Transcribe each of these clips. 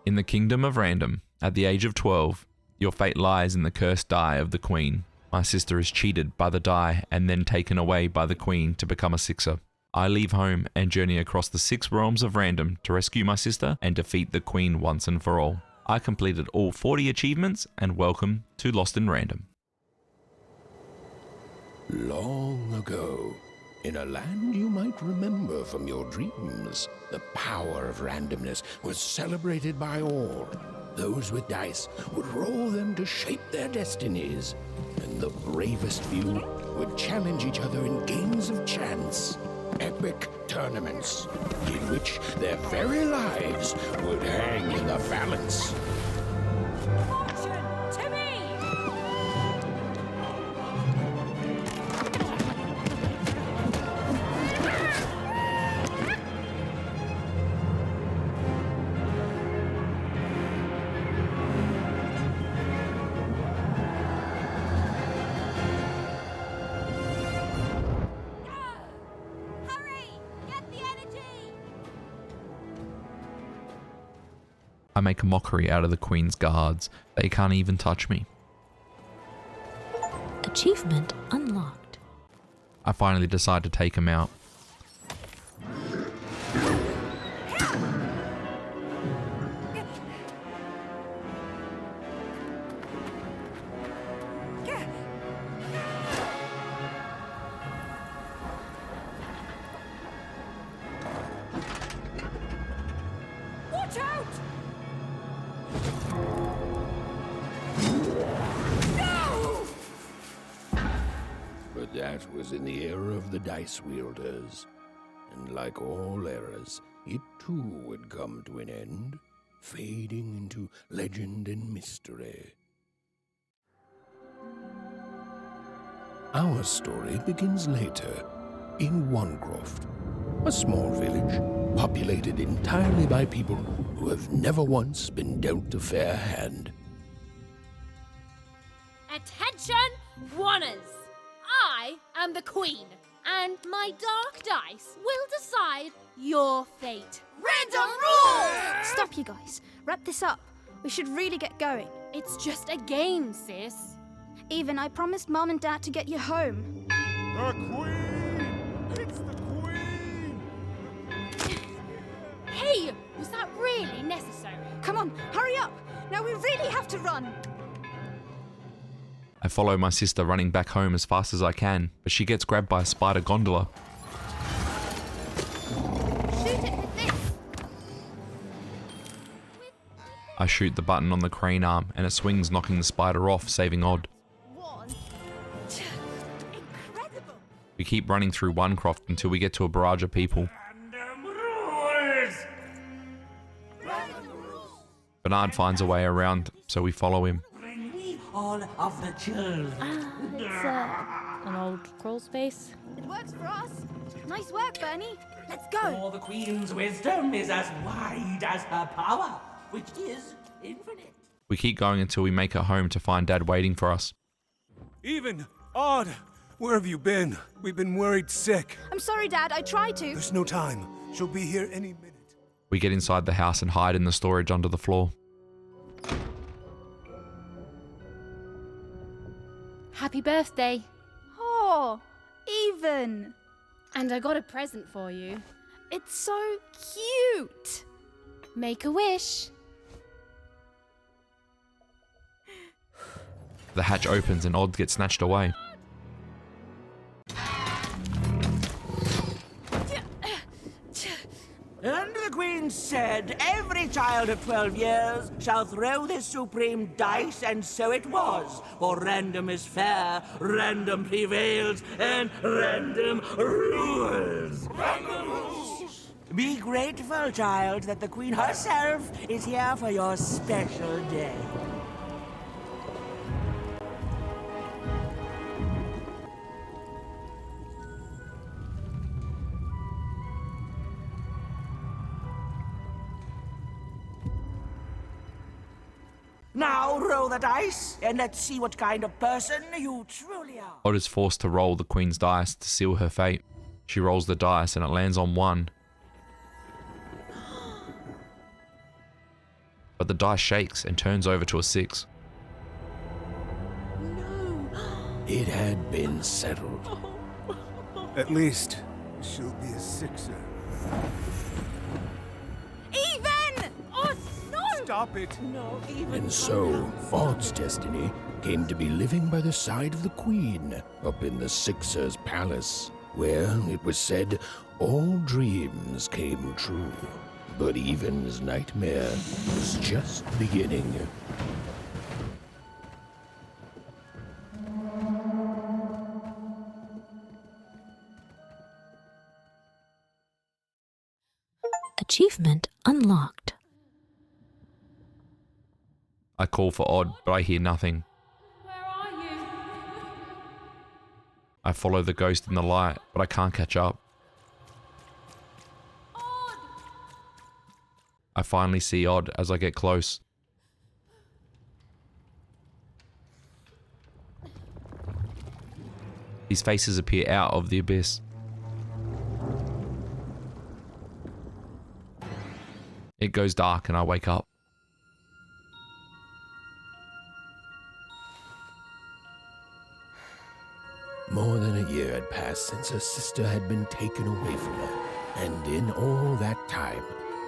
In the kingdom of random, at the age of 12, your fate lies in the cursed die of the queen. My sister is cheated by the die and then taken away by the queen to become a sixer. I leave home and journey across the 6 realms of random to rescue my sister and defeat the queen once and for all. I completed all 40 achievements and welcome to Lost in Random. Long ago, in a land you might remember from your dreams, the power of randomness was celebrated by all. Those with dice would roll them to shape their destinies, and the bravest few would challenge each other in games of chance. Epic tournaments in which their very lives would hang in the balance. Fortune to me! I make a mockery out of the queen's guards. They can't even touch me. Achievement unlocked. I finally decide to take him out. Watch out! But that was in the era of the dice wielders. And like all eras, it too would come to an end, fading into legend and mystery. Our story begins later, in Wanecroft, a small village populated entirely by people who have never once been dealt a fair hand. Attention, Wanners! I am the queen, and my dark dice will decide your fate. Random rules! Stop, you guys. Wrap this up. We should really get going. It's just a game, sis. Even, I promised Mom and Dad to get you home. The Queen! It's the Queen! Hey, was that really necessary? Come on, hurry up. Now we really have to run. I follow my sister running back home as fast as I can, but she gets grabbed by a spider gondola. Shoot it with this. I shoot the button on the crane arm and it swings, knocking the spider off, saving Odd. Incredible! We keep running through Wanecroft until we get to a barrage of people. Random rules! Bernard finds a way around, so we follow him. Bring me all of the children. It's an old crawl space. It works for us. Nice work, Bernie. Let's go. For the Queen's wisdom is as wide as her power, which is infinite. We keep going until we make it home to find Dad waiting for us. Even, Odd, where have you been? We've been worried sick. I'm sorry, Dad. I tried to. There's no time. She'll be here any minute. We get inside the house and hide in the storage under the floor. Happy birthday. Oh, Even. And I got a present for you. It's so cute. Make a wish. The hatch opens and Odd gets snatched away. And the Queen said, every child of 12 years shall throw this supreme dice, and so it was. For random is fair, random prevails, and random rules. Random rules! Be grateful, child, that the Queen herself is here for your special day. Now roll the dice, and let's see what kind of person you truly are. Odd is forced to roll the Queen's dice to seal her fate. She rolls the dice and it lands on 1. But but the die shakes and turns over to a 6. It had been settled. At least, she'll be a 6er. Even! Oh, no! Stop it! And so, Odd's destiny came to be living by the side of the Queen up in the Sixer's palace, where, it was said, all dreams came true. But Even's nightmare was just beginning. Achievement unlocked. I call for Odd, but I hear nothing. Where are you? I follow the ghost in the light, but I can't catch up. Odd! I finally see Odd as I get close. His faces appear out of the abyss. It goes dark and I wake up. More than a year had passed since her sister had been taken away from her, and in all that time,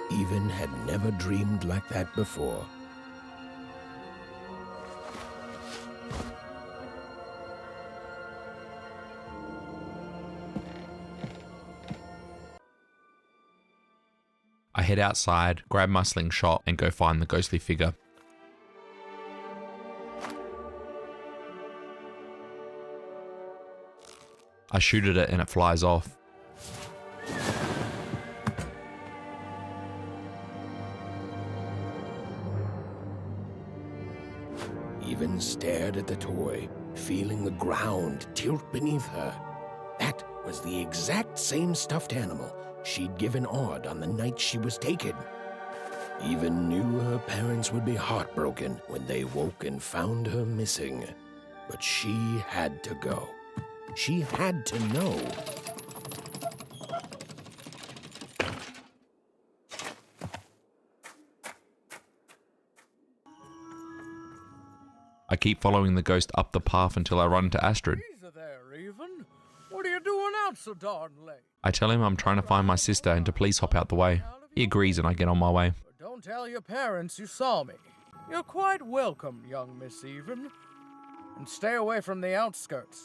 Even had never dreamed like that before. I head outside, grab my slingshot, and go find the ghostly figure. I shoot at it and it flies off. Even stared at the toy, feeling the ground tilt beneath her. That was the exact same stuffed animal she'd given Odd on the night she was taken. Even knew her parents would be heartbroken when they woke and found her missing. But she had to go. She had to know. I keep following the ghost up the path until I run into Astrid. Easy there, Even. What are you doing out so darn late? I tell him I'm trying to find my sister and to please hop out the way. He agrees and I get on my way. But don't tell your parents you saw me. You're quite welcome, young Miss Even. And stay away from the outskirts.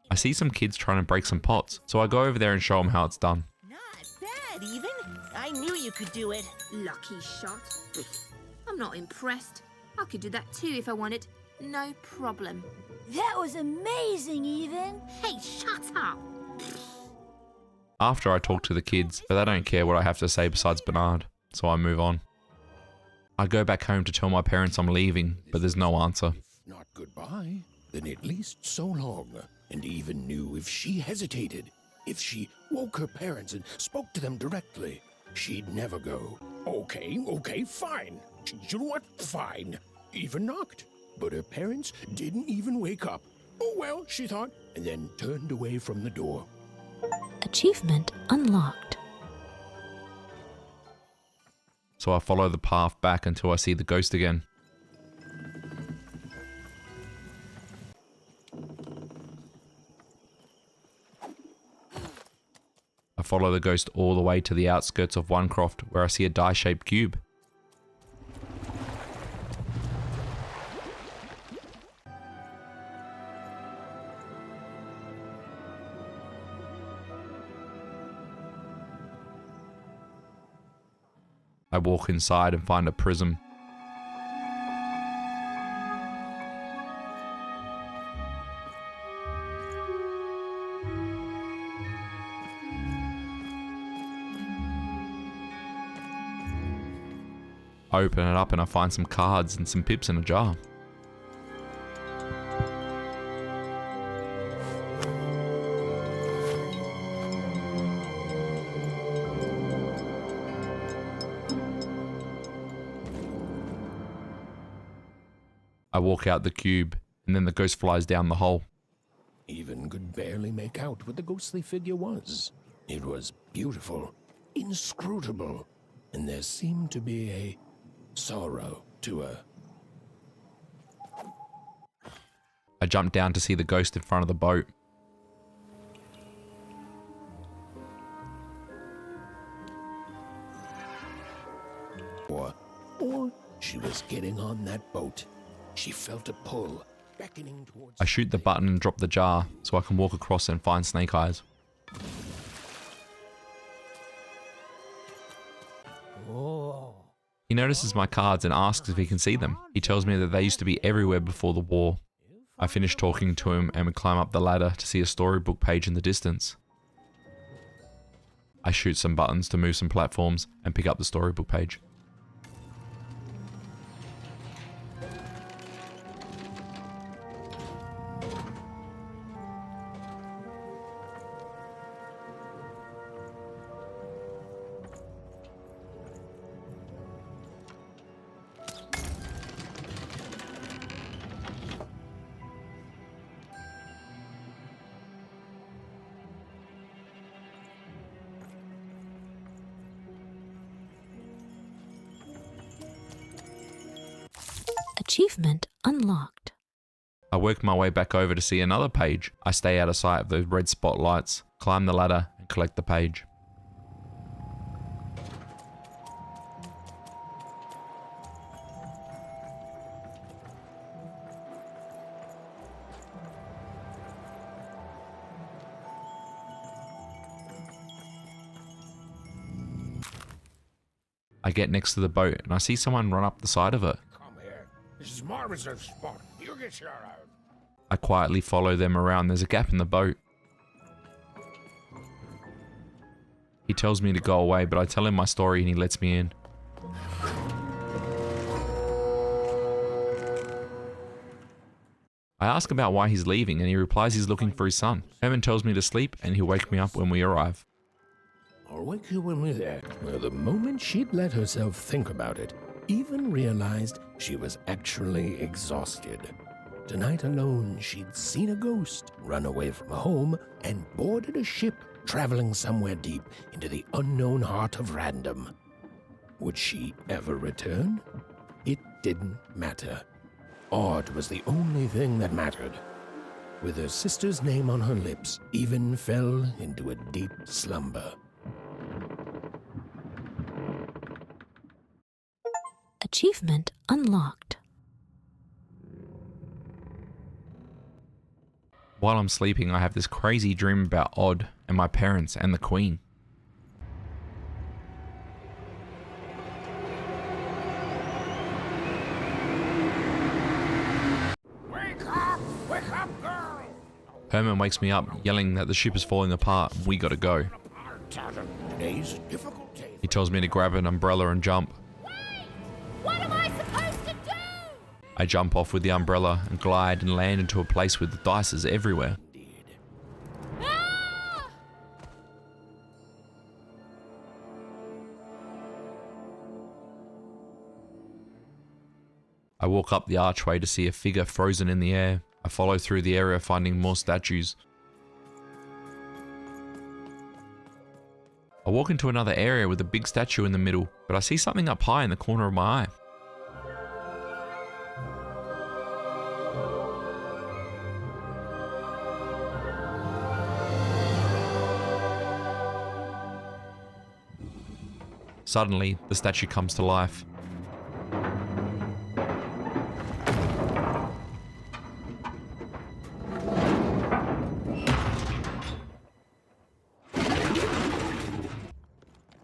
I see some kids trying to break some pots, so I go over there and show them how it's done. Not bad, Even. I knew you could do it. Lucky shot. I'm not impressed. I could do that too if I wanted. No problem. That was amazing, Even. Hey, shut up. After I talk to the kids, but they don't care what I have to say besides Bernard, so I move on. I go back home to tell my parents I'm leaving, but there's no answer. If not goodbye, then at least so long. And Even knew if she hesitated, if she woke her parents and spoke to them directly, she'd never go. Okay, fine. You know what? Fine. Even knocked. But her parents didn't even wake up. Oh well, she thought, and then turned away from the door. Achievement unlocked. So I follow the path back until I see the ghost again. I follow the ghost all the way to the outskirts of Winecroft, where I see a die-shaped cube. I walk inside and find a prism. I open it up and I find some cards and some pips in a jar. I walk out the cube, and then the ghost flies down the hole. Even could barely make out what the ghostly figure was. It was beautiful, inscrutable, and there seemed to be a sorrow to her. I jumped down to see the ghost in front of the boat. Or she was getting on that boat. She felt a pull, beckoning towards... I shoot the button and drop the jar so I can walk across and find Snake Eyes. Oh. He notices my cards and asks if he can see them. He tells me that they used to be everywhere before the war. I finish talking to him and we climb up the ladder to see a storybook page in the distance. I shoot some buttons to move some platforms and pick up the storybook page. Achievement unlocked. I work my way back over to see another page. I stay out of sight of those red spotlights, climb the ladder and collect the page. I get next to the boat and I see someone run up the side of it. Come here. This is my reserve spot. You get your out. I quietly follow them around. There's a gap in the boat. He tells me to go away, but I tell him my story and he lets me in. I ask about why he's leaving and he replies he's looking for his son. Herman tells me to sleep and he'll wake me up when we arrive. I'll wake you when we're there. Well, the moment she'd let herself think about it, even realized she was actually exhausted. Tonight alone, she'd seen a ghost, run away from home, and boarded a ship traveling somewhere deep into the unknown heart of random. Would she ever return? It didn't matter. Odd was the only thing that mattered. With her sister's name on her lips, Even fell into a deep slumber. Achievement unlocked. While I'm sleeping, I have this crazy dream about Odd and my parents and the Queen. Wake up, girl! Herman wakes me up, yelling that the ship is falling apart and we gotta go. Today's a difficult day. He tells me to grab an umbrella and jump. What am I supposed to do? I jump off with the umbrella and glide and land into a place with the dices everywhere. Ah! I walk up the archway to see a figure frozen in the air. I follow through the area, finding more statues. I walk into another area with a big statue in the middle, but I see something up high in the corner of my eye. Suddenly, the statue comes to life.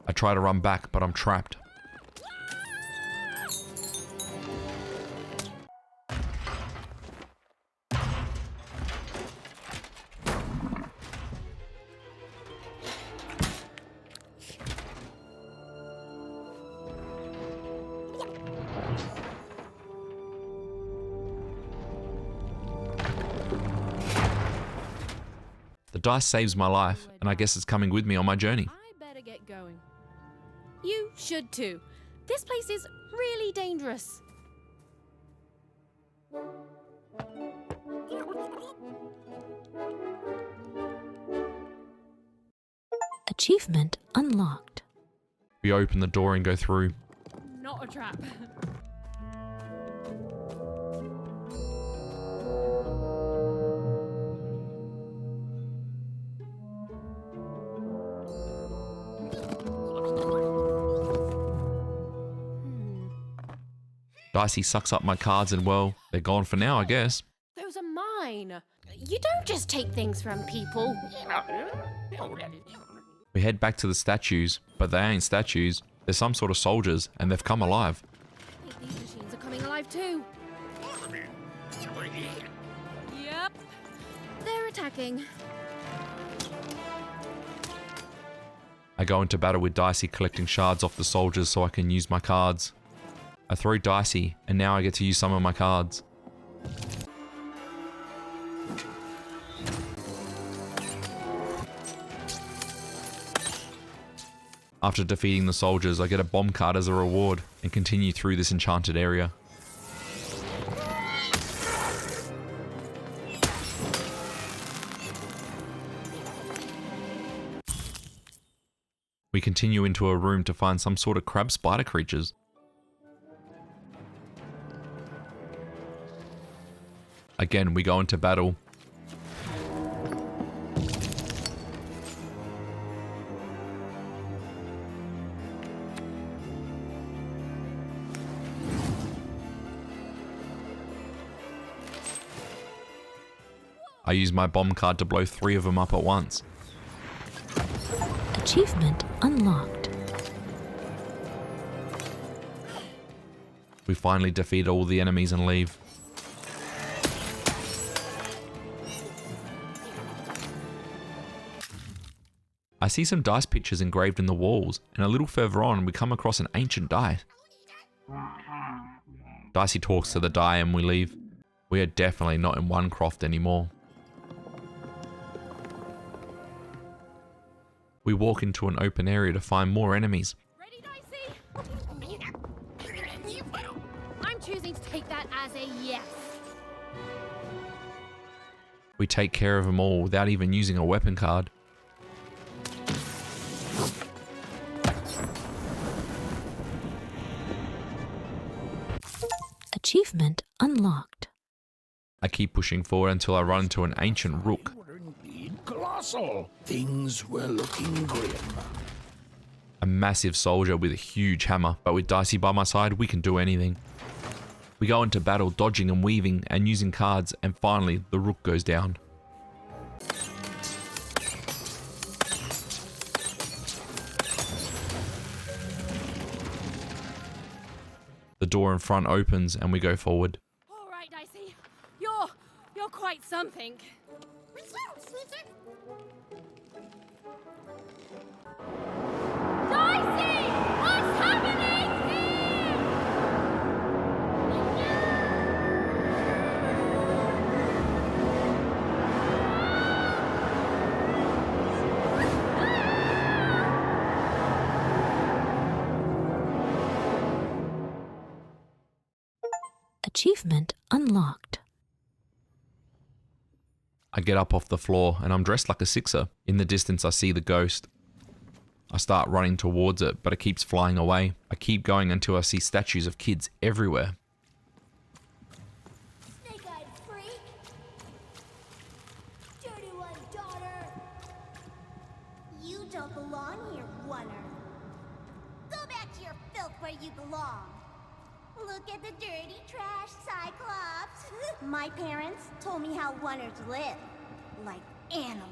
I try to run back, but I'm trapped. The dice saves my life, and I guess it's coming with me on my journey. I better get going. You should too. This place is really dangerous. Achievement unlocked. We open the door and go through. not a trap. Dicey sucks up my cards and, well, they're gone for now, I guess. Those are mine. You don't just take things from people. We head back to the statues, but they ain't statues. They're some sort of soldiers, and they've come alive. I think these machines are coming alive too. Yep. They're attacking. I go into battle with Dicey collecting shards off the soldiers so I can use my cards. I throw Dicey, and now I get to use some of my cards. After defeating the soldiers, I get a bomb card as a reward and continue through this enchanted area. We continue into a room to find some sort of crab spider creatures. Again, we go into battle. I use my bomb card to blow 3 of them up at once. Achievement unlocked. We finally defeat all the enemies and leave. I see some dice pictures engraved in the walls, and a little further on we come across an ancient die. Dicey talks to the die and we leave. We are definitely not in one croft anymore. We walk into an open area to find more enemies. Ready, Dicey? I'm choosing to take that as a yes. We take care of them all without even using a weapon card. Achievement unlocked. I keep pushing forward until I run into an ancient rook. They were indeed colossal. Things were looking grim. A massive soldier with a huge hammer, but with Dicey by my side, we can do anything. We go into battle, dodging and weaving and using cards, and finally the rook goes down. The door in front opens and we go forward. All right, Dicey. You're quite something. Dicey! What's happening here? Achievement unlocked. I get up off the floor and I'm dressed like a sixer. In the distance I see the ghost. I start running towards it, but it keeps flying away. I keep going until I see statues of kids everywhere. Snake-eyed freak! Dirty one, daughter! You don't belong here, oneer. Go back to your filth where you belong. Look at the dirty trash, Cyclops. My parents told me how oneers live, like animals.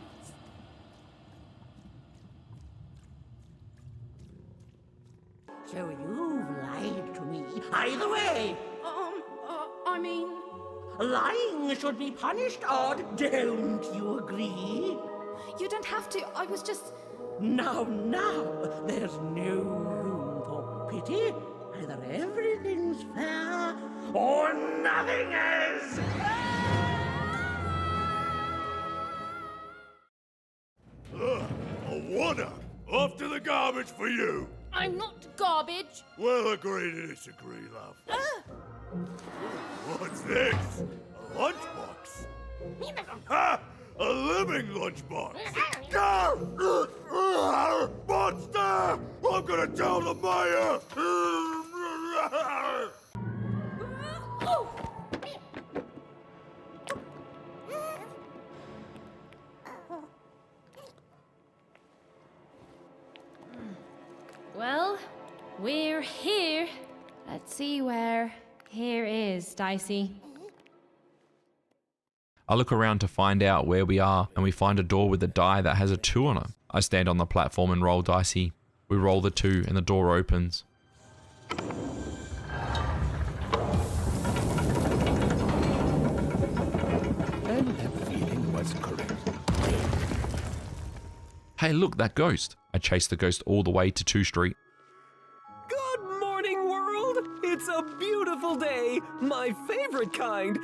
So you've lied to me. Either way, I mean... lying should be punished, Odd. Don't you agree? You don't have to. I was just... Now, there's no room for pity. Either everything's fair, or nothing is! A one-up! Off to the garbage for you! I'm not garbage. We'll agree to disagree, love. What's this? A lunchbox? Ha! A living lunchbox! Monster! I'm gonna tell the mayor! Well, we're here. Let's see where here is, Dicey. I look around to find out where we are, and we find a door with a die that has a 2 on it. I stand on the platform and roll Dicey. We roll the 2 and the door opens. And that feeling was correct. Hey, look, that ghost. I chase the ghost all the way to 2 Street. Good morning, world! It's a beautiful day, my favorite kind.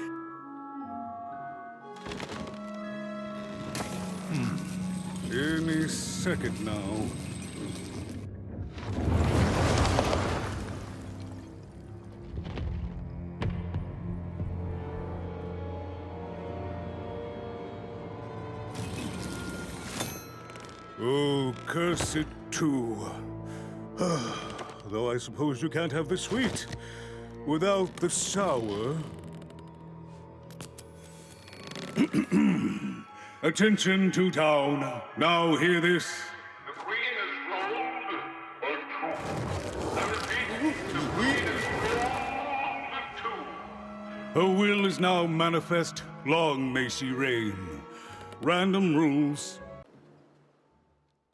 Any second now. Oh, curse it too. Though I suppose you can't have the sweet without the sour. Attention to town. Now hear this. The Queen is gold or true? I repeat, the Queen is gold or true? Her will is now manifest. Long may she reign. Random rules.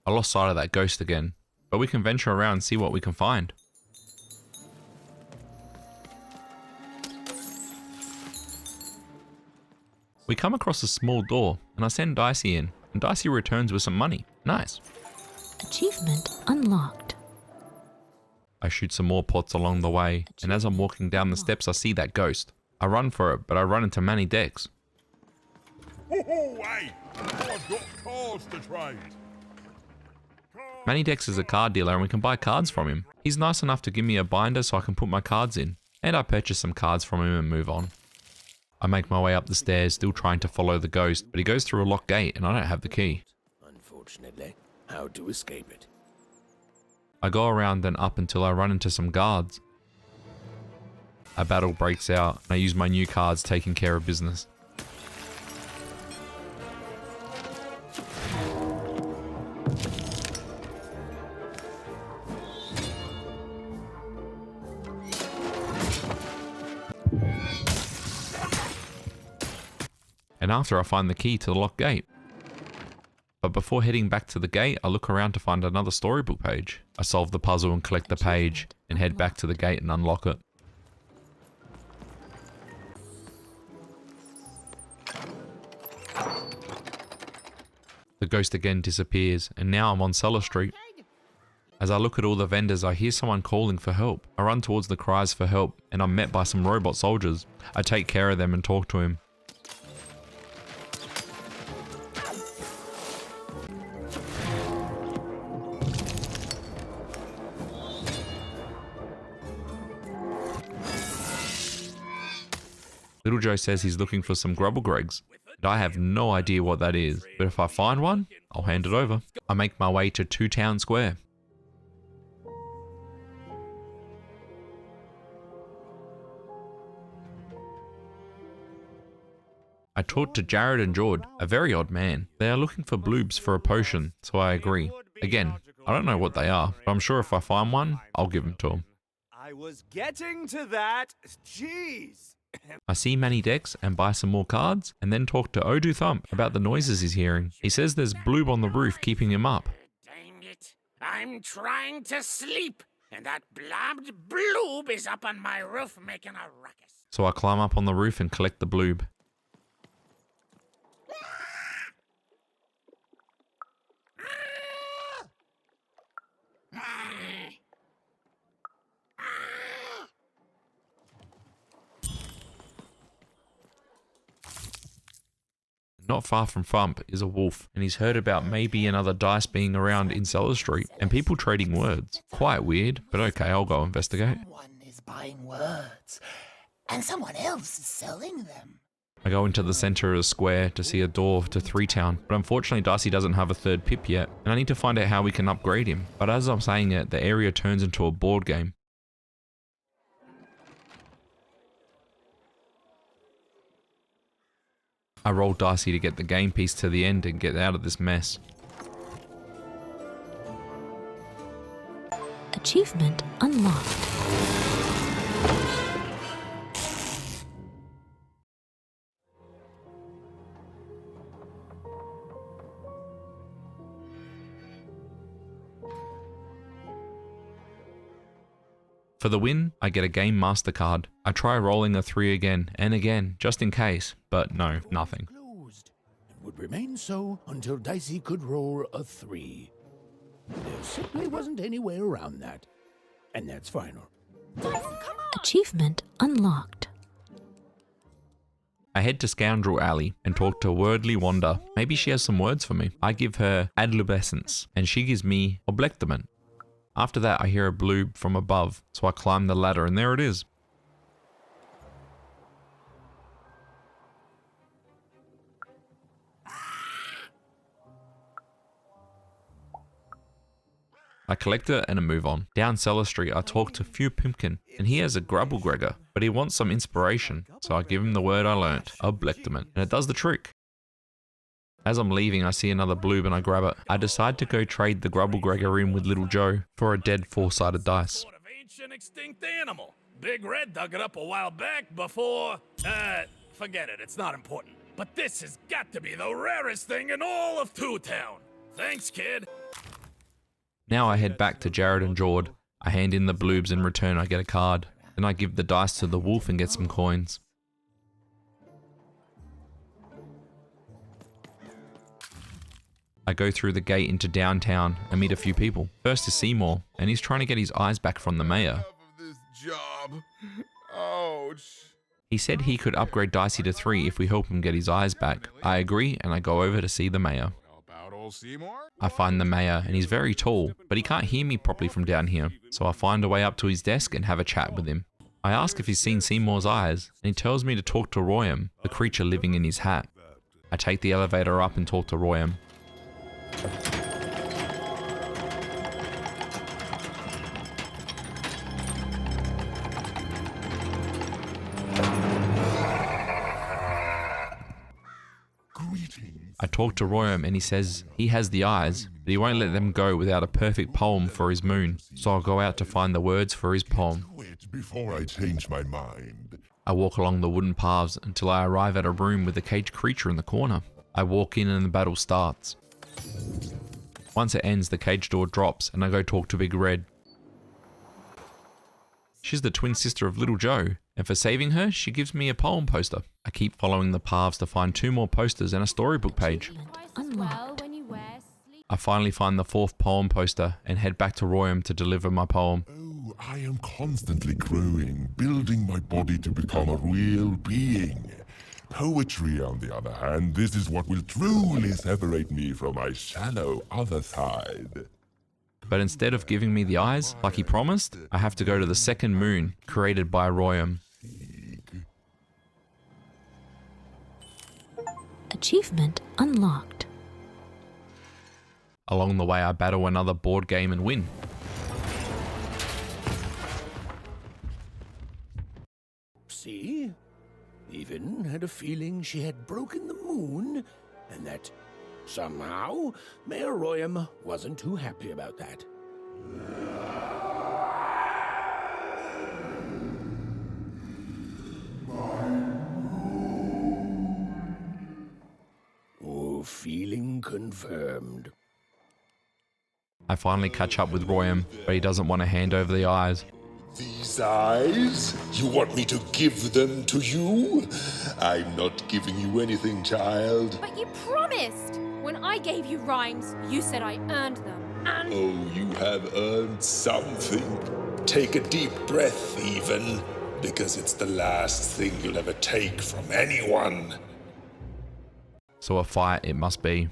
I lost sight of that ghost again, but we can venture around and see what we can find. We come across a small door, and I send Dicey in, and Dicey returns with some money. Nice. Achievement unlocked. I shoot some more pots along the way, and as I'm walking down the steps I see that ghost. I run for it, but I run into Manny Dex. Ho-ho, hey! I've got cards to trade. Manny Dex is a card dealer and we can buy cards from him. He's nice enough to give me a binder so I can put my cards in, and I purchase some cards from him and move on. I make my way up the stairs, still trying to follow the ghost, but he goes through a locked gate and I don't have the key. Unfortunately, how to escape it? I go around and up until I run into some guards. A battle breaks out and I use my new cards taking care of business. And after I find the key to the locked gate. But before heading back to the gate, I look around to find another storybook page. I solve the puzzle and collect the page, and head back to the gate and unlock it. The ghost again disappears, and now I'm on Cellar Street. As I look at all the vendors, I hear someone calling for help. I run towards the cries for help, and I'm met by some robot soldiers. I take care of them and talk to him. Little Joe says he's looking for some Grubblegregs, and I have no idea what that is, but if I find one, I'll hand it over. I make my way to 2 Town Square. I talk to Jared and Jord, a very odd man. They are looking for bloobs for a potion, so I agree. Again, I don't know what they are, but I'm sure if I find one, I'll give them to them. I was getting to that. Jeez. I see Manny Dex and buy some more cards, and then talk to Odu Thump about the noises he's hearing. He says there's bloob on the roof keeping him up. Dang it. I'm trying to sleep, and that blabbed bloob is up on my roof making a ruckus. So I climb up on the roof and collect the bloob. Not far from Thump is a wolf, and he's heard about maybe another dice being around in Cellar Street, and people trading words. Quite weird, but okay, I'll go investigate. Someone is buying words, and someone else is selling them. I go into the center of the square to see a door to 3 Town, but unfortunately Dicey doesn't have a 3rd pip yet, and I need to find out how we can upgrade him. But as I'm saying it, the area turns into a board game. I roll Dicey to get the game piece to the end and get out of this mess. Achievement unlocked. For the win, I get a Game Master card. I try rolling a 3 again and again, just in case, but no, nothing. Closed, and would remain so until Dicey could roll a 3. There simply wasn't any way around that. And that's final. Achievement unlocked. I head to Scoundrel Alley and talk to Wordly Wanda. Maybe she has some words for me. I give her Adolescence, and she gives me Oblectament. After that, I hear a bloob from above, so I climb the ladder, and there it is. I collect it and I move on. Down Cellar Street, I talk to Few Pimpkin, and he has a Grubblegregor, but he wants some inspiration, so I give him the word I learnt, Oblectament, and it does the trick. As I'm leaving, I see another bloob and I grab it. I decide to go trade the Grubblegregor in with Little Joe for a dead 4-sided dice. Sort of ancient extinct animal. Big Red dug it up a while back before... forget it, it's not important. But this has got to be the rarest thing in all of Two Town. Thanks, kid. Now I head back to Jared and Jord. I hand in the bloobs, in return I get a card. Then I give the dice to the wolf and get some coins. I go through the gate into downtown and meet a few people. First is Seymour, and he's trying to get his eyes back from the mayor. This job. Ouch. He said he could upgrade Dicey to 3 if we help him get his eyes back. I agree, and I go over to see the mayor. I find the mayor, and he's very tall, but he can't hear me properly from down here, so I find a way up to his desk and have a chat with him. I ask if he's seen Seymour's eyes, and he tells me to talk to Royam, the creature living in his hat. I take the elevator up and talk to Royam. I talk to Royam and he says he has the eyes, but he won't let them go without a perfect poem for his moon, so I'll go out to find the words for his poem. Before I change my mind. I walk along the wooden paths until I arrive at a room with a caged creature in the corner. I walk in and the battle starts. Once it ends, the cage door drops and I go talk to Big Red. She's the twin sister of Little Joe, and for saving her, she gives me a poem poster. I keep following the paths to find 2 more posters and a storybook page. I finally find the 4th poem poster and head back to Royam to deliver my poem. Oh, I am constantly growing, building my body to become a real being. Poetry, on the other hand, this is what will truly separate me from my shallow other side. But instead of giving me the eyes, like he promised, I have to go to the second moon, created by Royam. Achievement unlocked. Along the way, I battle another board game and win. See? Even had a feeling she had broken the moon, and that somehow Mayor Royam wasn't too happy about that. Oh, feeling confirmed. I finally catch up with Royam, but he doesn't want to hand over the eyes. These eyes? You want me to give them to you? I'm not giving you anything, child. But you promised! When I gave you rhymes, you said I earned them, and... Oh, you have earned something. Take a deep breath, even, because it's the last thing you'll ever take from anyone. So a fight it must be.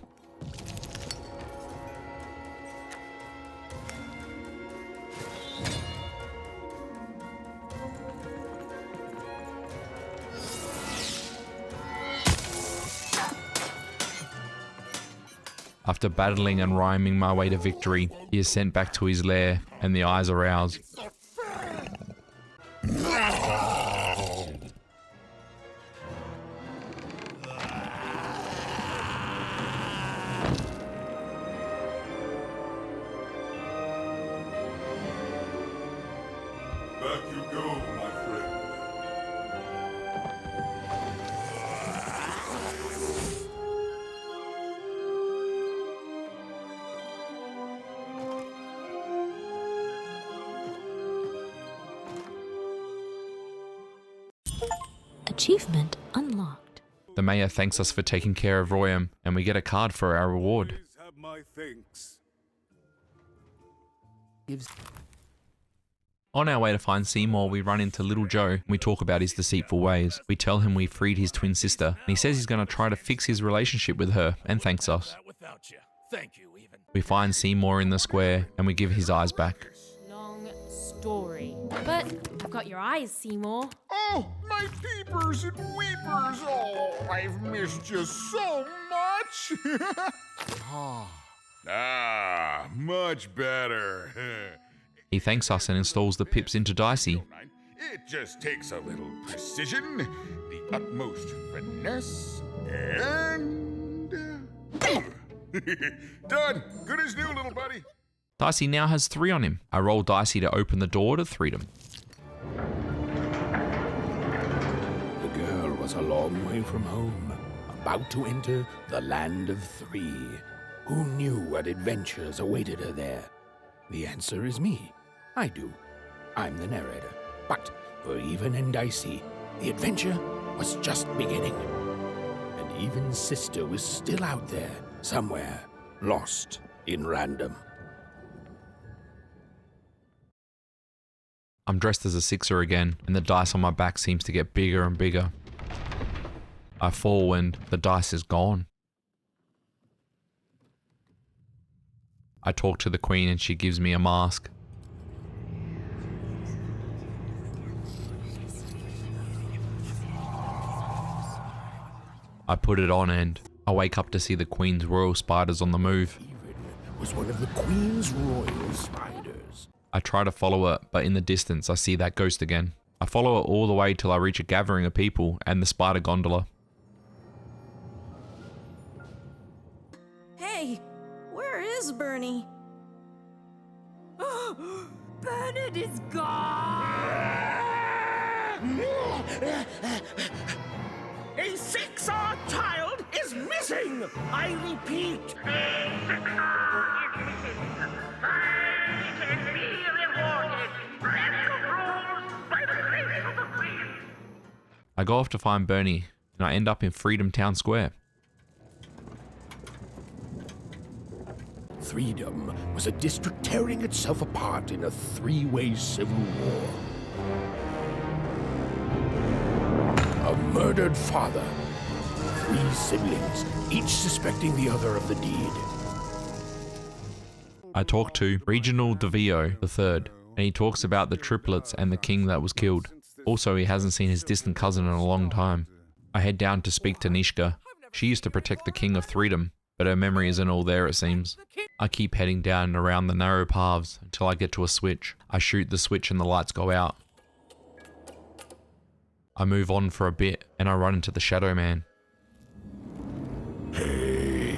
After battling and rhyming my way to victory, he is sent back to his lair, and the eyes are ours. Achievement unlocked. The mayor thanks us for taking care of Royam, and we get a card for our reward. Please have my thanks. On our way to find Seymour, we run into Little Joe and we talk about his deceitful ways. We tell him we freed his twin sister, and he says he's going to try to fix his relationship with her and thanks us. Without you. Thank you, even. We find Seymour in the square and we give his eyes back. Long story. But I've got your eyes, Seymour. Oh, my peepers and weepers. Oh, I've missed you so much. Much better. He thanks us and installs the pips into Dicey. It just takes a little precision, the utmost finesse, and... Done. Good as new, little buddy. Dicey now has 3 on him. I roll Dicey to open the door to freedom. The girl was a long way from home, about to enter the land of 3. Who knew what adventures awaited her there? The answer is me. I do. I'm the narrator. But for Even and Dicey, the adventure was just beginning. And Even's sister was still out there, somewhere, lost in random. I'm dressed as a 6er again, and the dice on my back seems to get bigger and bigger. I fall and the dice is gone. I talk to the Queen and she gives me a mask. I put it on and I wake up to see the Queen's royal spiders on the move. Was one of the Queen's royal spiders. I try to follow her, but in the distance I see that ghost again. I follow her all the way till I reach a gathering of people and the spider gondola. Hey, where is Bernie? Bernard is gone! A 6-year child is missing! I repeat. I go off to find Bernie and I end up in Freedom Town Square. Freedom was a district tearing itself apart in a 3-way civil war. A murdered father, 3 siblings, each suspecting the other of the deed. I talk to Reginald DeVio III, and he talks about the triplets and the king that was killed. Also, he hasn't seen his distant cousin in a long time. I head down to speak to Nishka. She used to protect the King of Freedom, but her memory isn't all there, it seems. I keep heading down and around the narrow paths until I get to a switch. I shoot the switch and the lights go out. I move on for a bit and I run into the Shadow Man. Hey.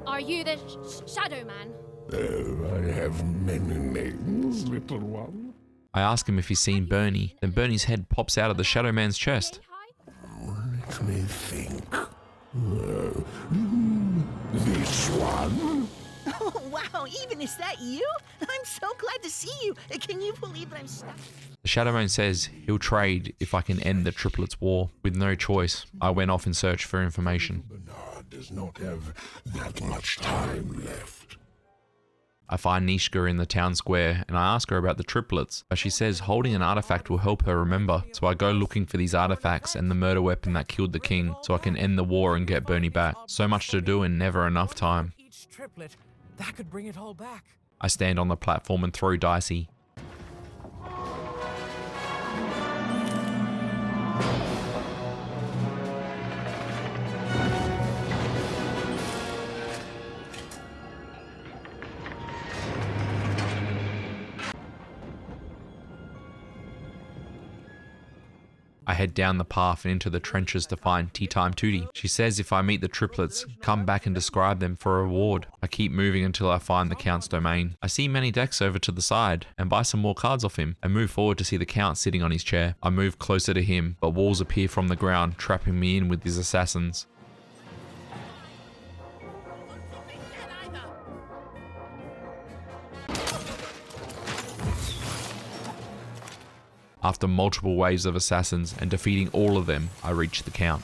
Are you the Shadow Man? Oh, I have many names, little one. I ask him if he's seen Bernie, then Bernie's head pops out of the Shadow Man's chest. Let me think. This one? Oh, wow, Even, is that you? I'm so glad to see you. Can you believe that I'm stuck? The Shadow Man says he'll trade if I can end the triplets' war. With no choice, I went off in search for information. Bernard does not have that much time left. I find Nishka in the town square and I ask her about the triplets, but she says holding an artifact will help her remember. So I go looking for these artifacts and the murder weapon that killed the king so I can end the war and get Bernie back. So much to do and never enough time. Each triplet, that could bring it all back. I stand on the platform and throw Dicey. I head down the path and into the trenches to find Tea Time Tootie. She says if I meet the triplets, come back and describe them for a reward. I keep moving until I find the Count's domain. I see Manny Dex over to the side and buy some more cards off him and move forward to see the Count sitting on his chair. I move closer to him, but walls appear from the ground, trapping me in with his assassins. After multiple waves of assassins and defeating all of them, I reach the Count.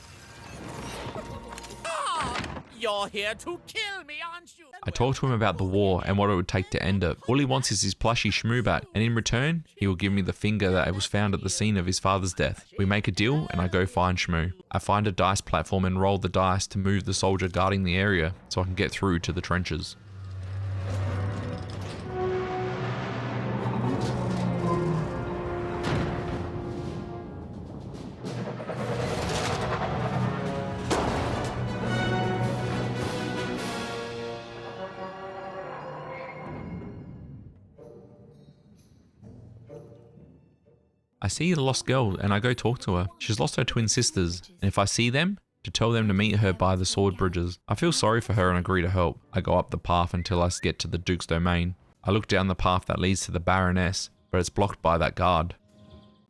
You're here to kill me, aren't you? I talk to him about the war and what it would take to end it. All he wants is his plushy Shmoo back, and in return, he will give me the finger that was found at the scene of his father's death. We make a deal and I go find Shmoo. I find a dice platform and roll the dice to move the soldier guarding the area so I can get through to the trenches. I see the lost girl and I go talk to her. She's lost her twin sisters, and if I see them, to tell them to meet her by the sword bridges. I feel sorry for her and agree to help. I go up the path until I get to the Duke's domain. I look down the path that leads to the Baroness, but it's blocked by that guard.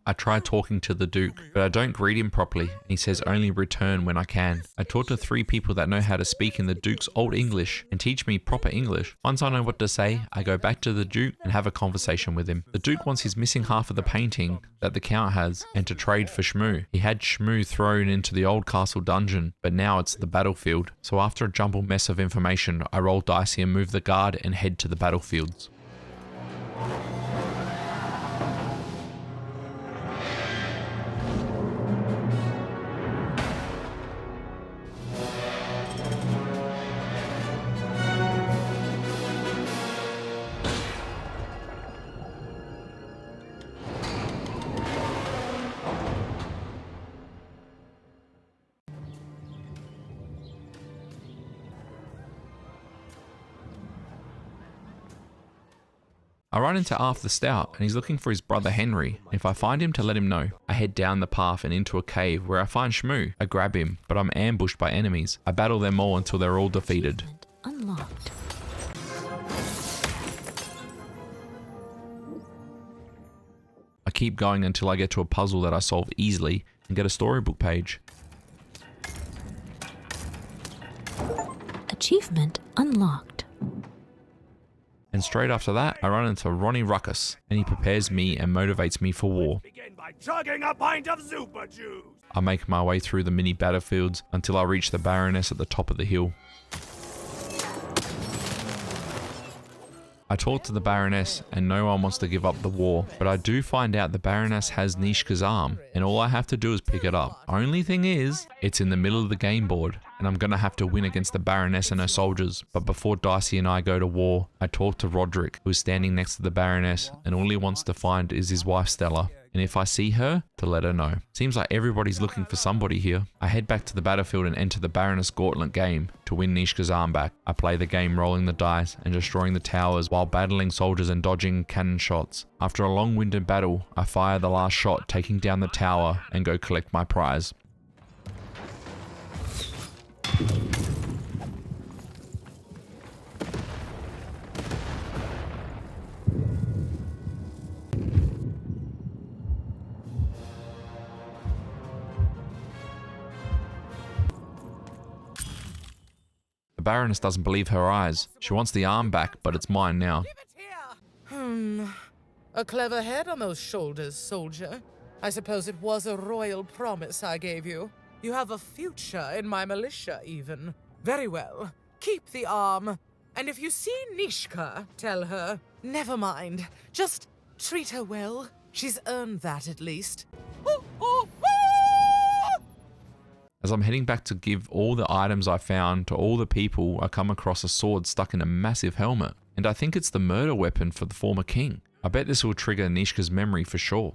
I try talking to the Duke, but I don't greet him properly, and he says only return when I can. I talk to 3 people that know how to speak in the Duke's Old English and teach me proper English. Once I know what to say, I go back to the Duke and have a conversation with him. The Duke wants his missing half of the painting that the Count has and to trade for Shmoo. He had Shmoo thrown into the old castle dungeon, but now it's the battlefield. So after a jumbled mess of information, I roll dicey and move the guard and head to the battlefields. I run into Arthur the Stout, and he's looking for his brother Henry. If I find him, to let him know. I head down the path and into a cave where I find Shmoo. I grab him, but I'm ambushed by enemies. I battle them all until they're all defeated. Unlocked. I keep going until I get to a puzzle that I solve easily and get a storybook page. Achievement unlocked. And straight after that, I run into Ronnie Ruckus, and he prepares me and motivates me for war. Begin by chugging a pint of super juice. I make my way through the mini battlefields until I reach the Baroness at the top of the hill. I talk to the Baroness and no one wants to give up the war, but I do find out the Baroness has Nishka's arm and all I have to do is pick it up. Only thing is, it's in the middle of the game board and I'm gonna have to win against the Baroness and her soldiers. But before Dicey and I go to war, I talk to Roderick, who is standing next to the Baroness, and all he wants to find is his wife Stella. And if I see her, to let her know. Seems like everybody's looking for somebody here. I head back to the battlefield and enter the Baroness Gauntlet game to win Nishka's arm back. I play the game rolling the dice and destroying the towers while battling soldiers and dodging cannon shots. After a long-winded battle, I fire the last shot, taking down the tower and go collect my prize. The Baroness doesn't believe her eyes. She wants the arm back, but it's mine now. A clever head on those shoulders, soldier. I suppose it was a royal promise I gave you. You have a future in my militia, even. Very well. Keep the arm. And if you see Nishka, tell her, never mind. Just treat her well. She's earned that, at least. As I'm heading back to give all the items I found to all the people, I come across a sword stuck in a massive helmet. And I think it's the murder weapon for the former king. I bet this will trigger Nishka's memory for sure.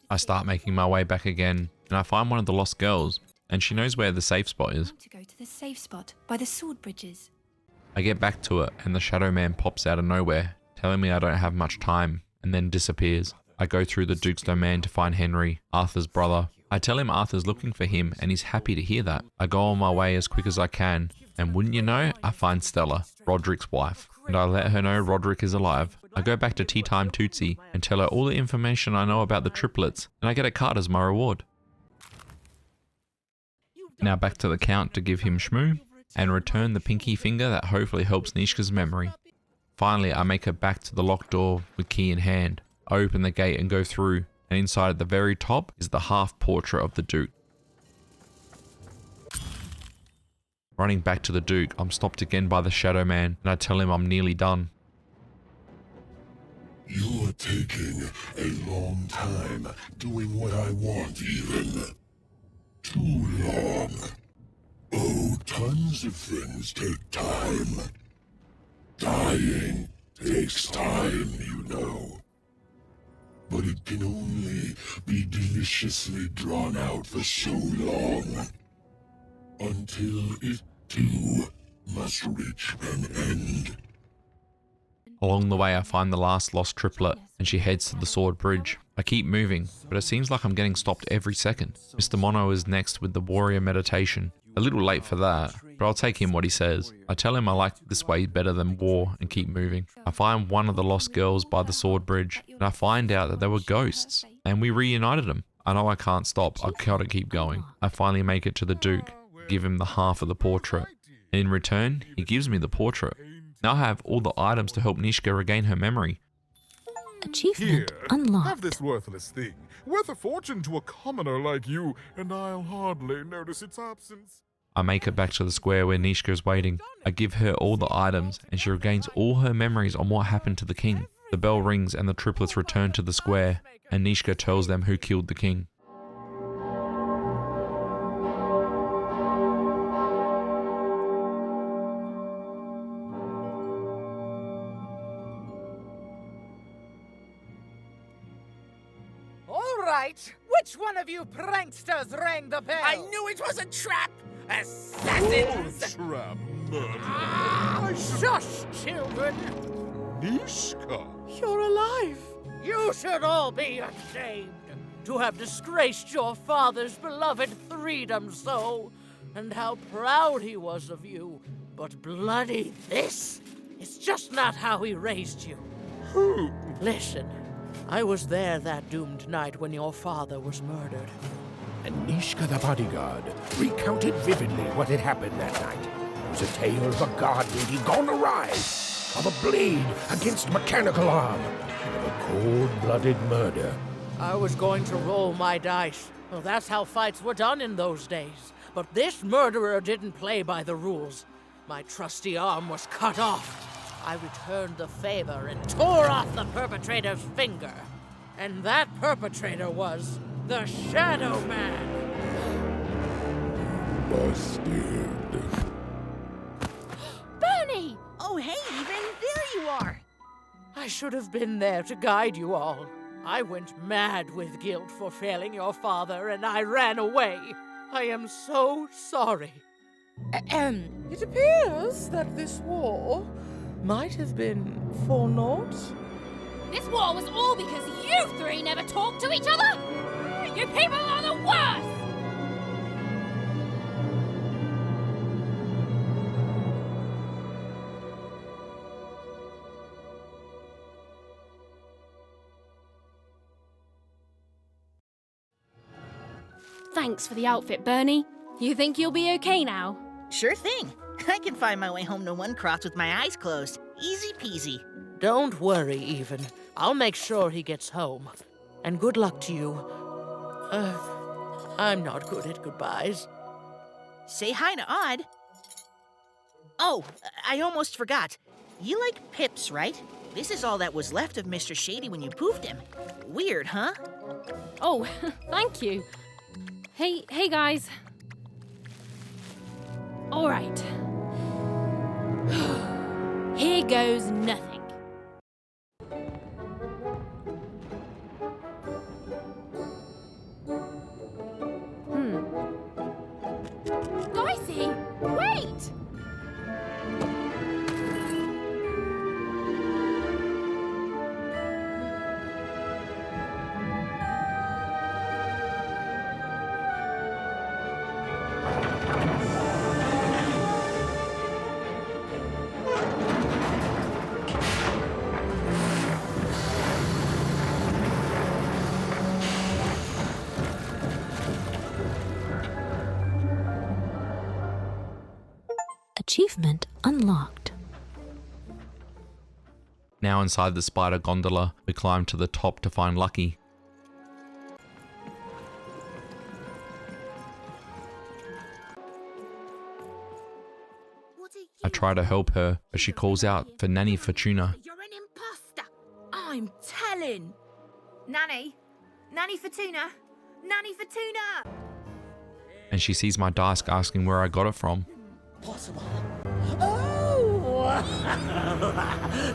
I start making my way back again, and I find one of the lost girls, and she knows where the safe spot is. To go to the safe spot by the sword bridges. I get back to it, and the Shadow Man pops out of nowhere, telling me I don't have much time, and then disappears. I go through the Duke's domain to find Henry, Arthur's brother, I tell him Arthur's looking for him and he's happy to hear that. I go on my way as quick as I can, and wouldn't you know, I find Stella, Roderick's wife, and I let her know Roderick is alive. I go back to Tea Time Tootsie and tell her all the information I know about the triplets, and I get a card as my reward. Now back to the Count to give him shmoo, and return the pinky finger that hopefully helps Nishka's memory. Finally, I make it back to the locked door with key in hand. I open the gate and go through, and inside at the very top is the half portrait of the Duke. Running back to the Duke, I'm stopped again by the Shadow Man, and I tell him I'm nearly done. You're taking a long time doing what I want, even. Too long. Oh, tons of things take time. Dying takes time, you know. But it can only be deliciously drawn out for so long. Until it, too, must reach an end. Along the way, I find the last lost triplet, and she heads to the Sword Bridge. I keep moving, but it seems like I'm getting stopped every second. Mr. Mono is next with the warrior meditation. A little late for that, but I'll take him what he says. I tell him I like this way better than war and keep moving. I find one of the lost girls by the Sword Bridge, and I find out that they were ghosts, and we reunited them. I know I can't stop, I've got to keep going. I finally make it to the Duke, give him the half of the portrait. And in return, he gives me the portrait. Now I have all the items to help Nishka regain her memory. Achievement unlocked. Have this worthless thing, worth a fortune to a commoner like you, and I'll hardly notice its absence. I make it back to the square where Nishka is waiting. I give her all the items, and she regains all her memories on what happened to the king. The bell rings and the triplets return to the square, and Nishka tells them who killed the king. Which one of you pranksters rang the bell? I knew it was a trap! Assassins! Trap, Shush, children! Nishka! You're alive! You should all be ashamed to have disgraced your father's beloved freedom so, and how proud he was of you. But bloody this! It's just not how he raised you. Who? Listen. I was there that doomed night when your father was murdered. And Nishka the bodyguard recounted vividly what had happened that night. It was a tale of a god lady gone awry, of a blade against mechanical arm, and of a cold-blooded murder. I was going to roll my dice. Well, that's how fights were done in those days. But this murderer didn't play by the rules. My trusty arm was cut off. I returned the favor and tore off the perpetrator's finger. And that perpetrator was the Shadow Man. Busted. Bernie! Oh, hey, Even, there you are. I should have been there to guide you all. I went mad with guilt for failing your father, and I ran away. I am so sorry. It appears that this war might have been for naught. This war was all because you three never talked to each other! You people are the worst! Thanks for the outfit, Bernie. You think you'll be okay now? Sure thing. I can find my way home to One Cross with my eyes closed. Easy peasy. Don't worry, Even. I'll make sure he gets home. And good luck to you. I'm not good at goodbyes. Say hi to Odd. Oh, I almost forgot. You like pips, right? This is all that was left of Mr. Shady when you poofed him. Weird, huh? Oh, thank you. Hey guys. All right. Here goes nothing. Dicey, wait! Achievement unlocked. Now inside the spider gondola, we climb to the top to find Lucky. I try to help her, but she calls out for Nanny Fortuna. You're an imposter. I'm telling. Nanny Fortuna, Nanny Fortuna. And she sees my dice asking where I got it from. Possible. Oh!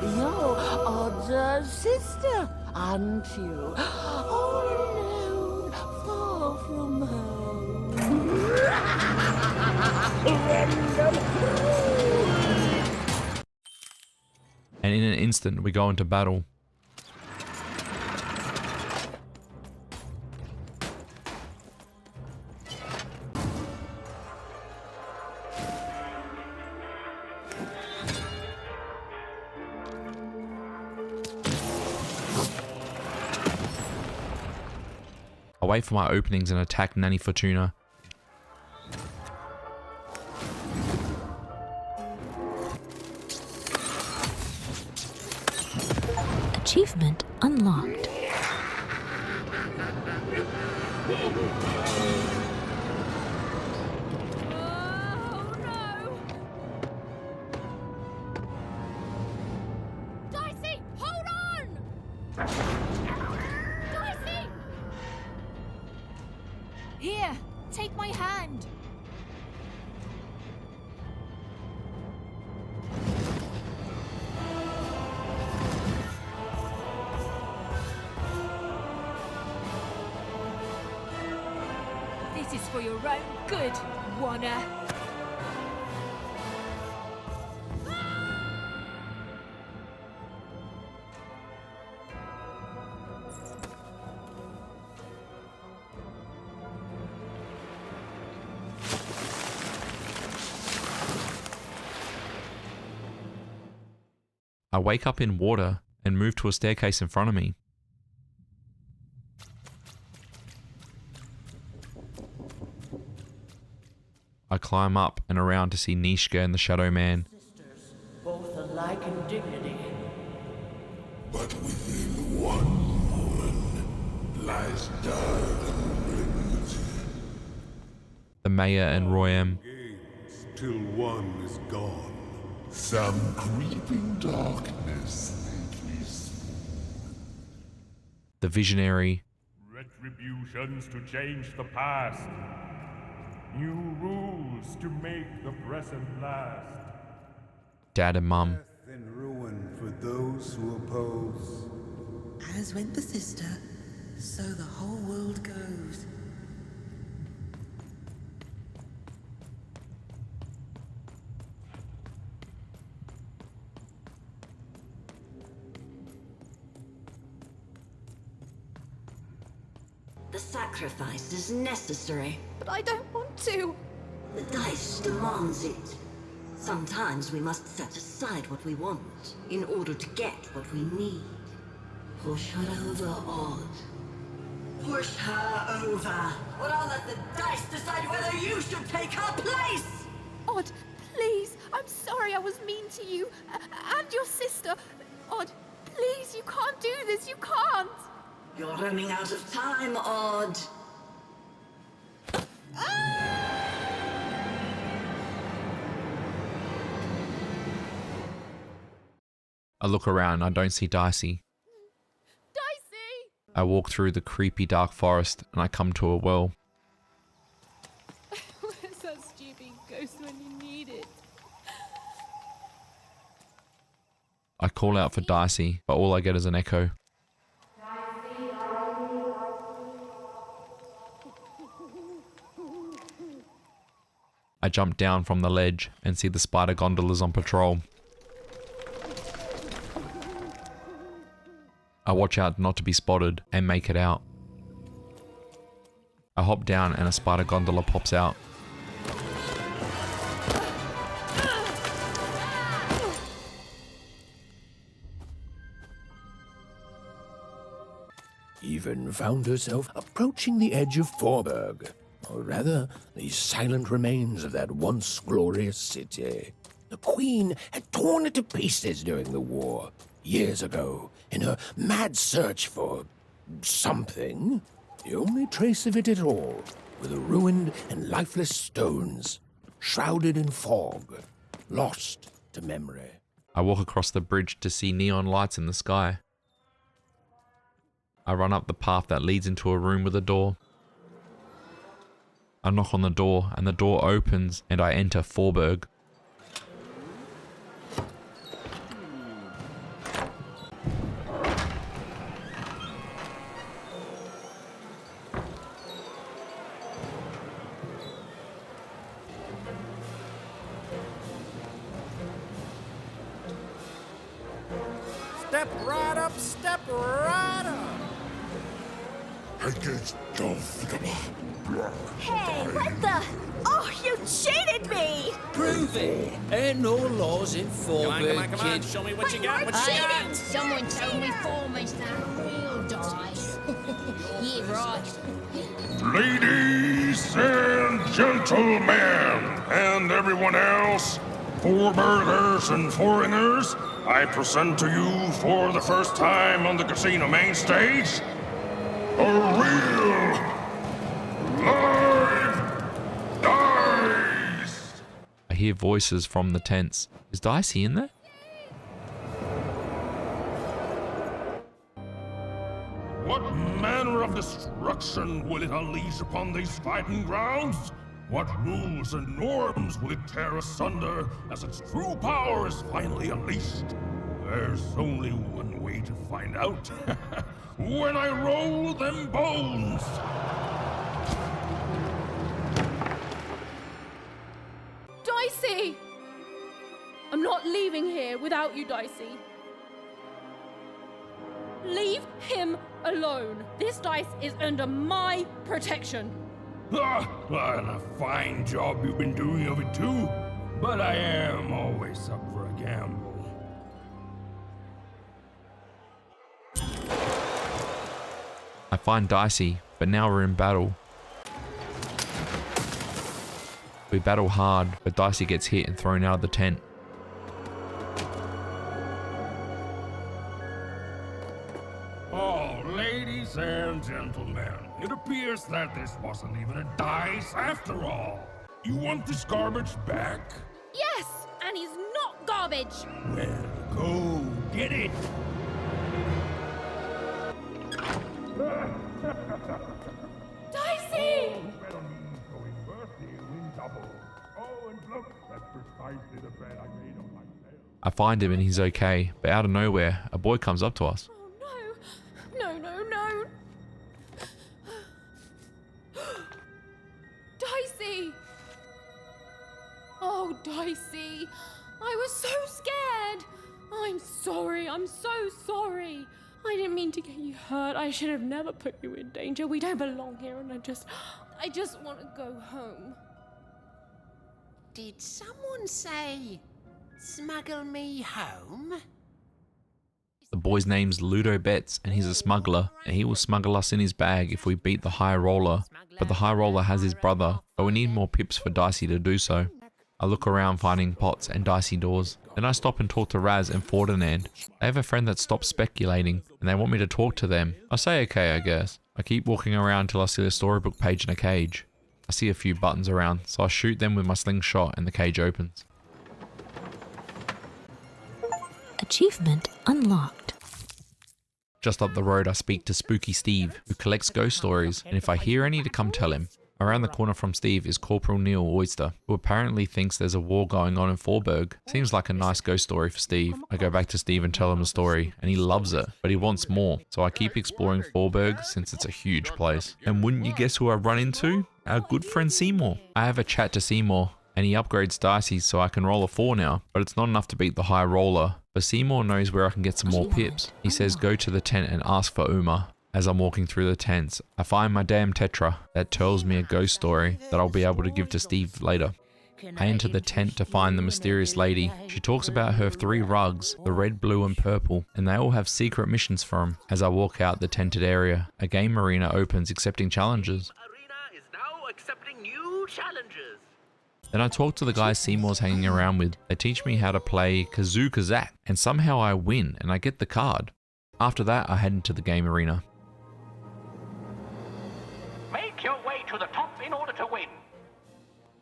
You're Odd's sister, aren't you? All alone, far from home. And in an instant, we go into battle. I wait for my openings and attack Nanny Fortuna. Achievement unlocked. Dicey, hold on! Dicey! Here, take my hand. This is for your own good, Warner. I wake up in water and move to a staircase in front of me. I climb up and around to see Nishka and the Shadow Man. Both alike in dignity. But within one woman lies dark malignity. The Mayor and Royem. Till one is gone. Some creeping darkness lately swoon. The Visionary. Retributions to change the past. New rules to make the present last. Dad and Mum. Death and ruin for those who oppose. As went the sister, so the whole world goes. The sacrifice is necessary. But I don't want to. The dice demands it. Sometimes we must set aside what we want in order to get what we need. Push her over, Odd. Push her over. Or I'll let the dice decide whether you should take her place! Odd, please. I'm sorry I was mean to you. And your sister. Odd, please, you can't do this. You can't. You're running out of time, Odd. I look around, I don't see Dicey. Dicey! I walk through the creepy dark forest and I come to a well. Where's that stupid ghost when you need it? I call out for Dicey, but all I get is an echo. I jump down from the ledge and see the spider gondolas on patrol. I watch out not to be spotted and make it out. I hop down and a spider gondola pops out. Even found herself approaching the edge of Fourburg. or rather, the silent remains of that once glorious city. The Queen had torn it to pieces during the war, years ago, in her mad search for something. The only trace of it at all were the ruined and lifeless stones, shrouded in fog, lost to memory. I walk across the bridge to see neon lights in the sky. I run up the path that leads into a room with a door. I knock on the door and the door opens and I enter Fourburg. Step right up, step right up. Hey, what the? Oh, you cheated me! Prove it. Ain't no laws in Fourburg, Come on, show me what you got. What you got? Someone told me foremost that real dice. Yeah, right. Ladies and gentlemen, and everyone else, Fourburgers and foreigners, I present to you for the first time on the casino main stage, a real live dice! I hear voices from the tents. Is Dicey in there? What manner of destruction will it unleash upon these fighting grounds? What rules and norms will it tear asunder as its true power is finally unleashed? There's only one way to find out. When I roll them bones! Dicey! I'm not leaving here without you, Dicey. Leave him alone. This dice is under my protection. Ah, and a fine job you've been doing of it too. But I am always up for a gamble. I find Dicey, but now we're in battle. We battle hard, but Dicey gets hit and thrown out of the tent. Oh, ladies and gentlemen, it appears that this wasn't even a dice after all. You want this garbage back? Yes, and he's not garbage. Well, go get it. Dicey! I find him and he's okay, but out of nowhere, a boy comes up to us. No. Dicey! Oh, Dicey. I was so scared. I'm sorry. I'm so sorry. I didn't mean to get you hurt. I should have never put you in danger. We don't belong here, and I just want to go home. Did someone say, smuggle me home? The boy's name's Ludo Betts, and he's a smuggler, and he will smuggle us in his bag if we beat the high roller. But the high roller has his brother, but we need more pips for Dicey to do so. I look around finding pots and dicey doors. Then I stop and talk to Raz and Ferdinand. They have a friend that stopped speculating, and they want me to talk to them. I say okay, I guess. I keep walking around till I see a storybook page in a cage. I see a few buttons around, so I shoot them with my slingshot and the cage opens. Achievement unlocked. Just up the road I speak to Spooky Steve, who collects ghost stories, and if I hear any to come tell him. Around the corner from Steve is Corporal Neil Oyster, who apparently thinks there's a war going on in Fourburg. Seems like a nice ghost story for Steve. I go back to Steve and tell him the story, and he loves it, but he wants more. So I keep exploring Fourburg since it's a huge place. And wouldn't you guess who I run into? Our good friend Seymour. I have a chat to Seymour, and he upgrades Dicey so I can roll a 4 now, but it's not enough to beat the high roller. But Seymour knows where I can get some more pips. He says go to the tent and ask for Uma. As I'm walking through the tents, I find my damn tetra that tells me a ghost story that I'll be able to give to Steve later. I enter the tent to find the mysterious lady. She talks about her 3 rugs, the red, blue and purple, and they all have secret missions for them. As I walk out the tented area, a game arena opens accepting challenges. Arena is now accepting Then I talk to the guys Seymour's hanging around with. They teach me how to play Kazoo Kazak, and somehow I win and I get the card. After that, I head into the game arena. Make your way to the top in order to win.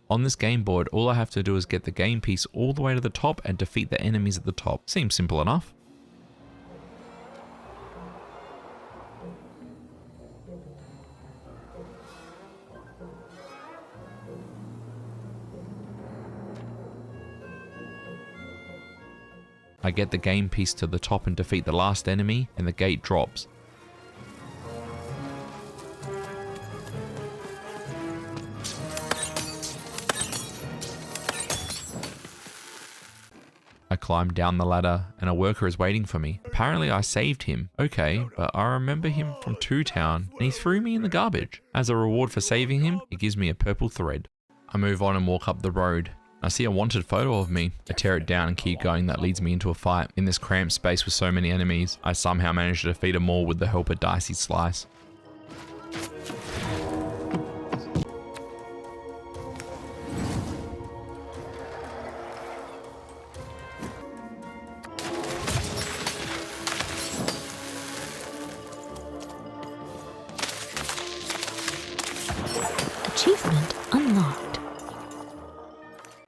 On this game board, all I have to do is get the game piece all the way to the top and defeat the enemies at the top. Seems simple enough. I get the game piece to the top and defeat the last enemy, and the gate drops. I climb down the ladder, and a worker is waiting for me. Apparently I saved him. Okay, but I remember him from Two Town, and he threw me in the garbage. As a reward for saving him, he gives me a purple thread. I move on and walk up the road. I see a wanted photo of me. I tear it down and keep going. That leads me into a fight. In this cramped space with so many enemies, I somehow manage to defeat them all with the help of Dicey Slice. Achievement unlocked.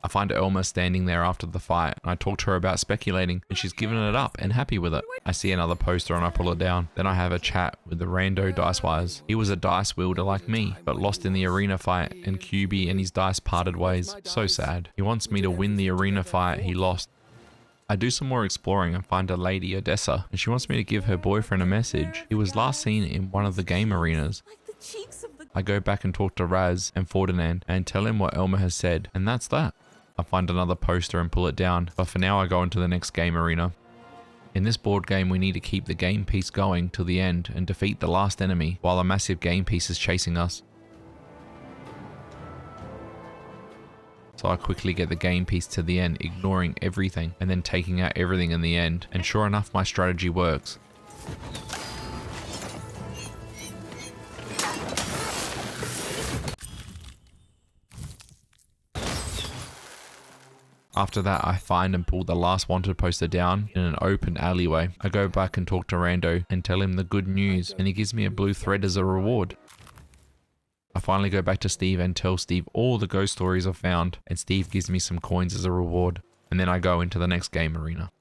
I find Elma standing there after the fight, and I talk to her about speculating, and she's given it up and happy with it. I see another poster and I pull it down. Then I have a chat with the rando dice wise. He was a dice wielder like me, but lost in the arena fight, and QB and his dice parted ways. So sad. He wants me to win the arena fight he lost. I do some more exploring and find a lady, Odessa, and she wants me to give her boyfriend a message. He was last seen in one of the game arenas. I go back and talk to Raz and Ferdinand and tell him what Elma has said, and that's that. I find another poster and pull it down, but for now I go into the next game arena. In this board game we need to keep the game piece going till the end and defeat the last enemy while a massive game piece is chasing us. So I quickly get the game piece to the end, ignoring everything and then taking out everything in the end, and sure enough my strategy works. After that, I find and pull the last wanted poster down in an open alleyway. I go back and talk to Rando and tell him the good news, and he gives me a blue thread as a reward. I finally go back to Steve and tell Steve all the ghost stories I've found, and Steve gives me some coins as a reward. And then I go into the next game arena.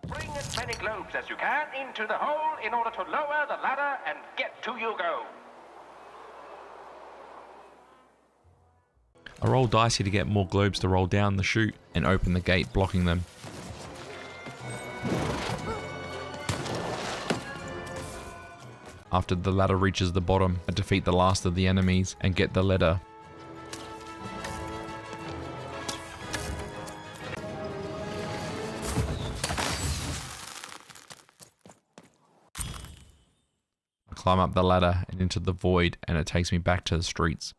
Bring as many globes as you can into the hole in order to lower the ladder and get to your goal. I roll dicey to get more globes to roll down the chute and open the gate, blocking them. After the ladder reaches the bottom, I defeat the last of the enemies and get the letter. I climb up the ladder and into the void, and it takes me back to the streets.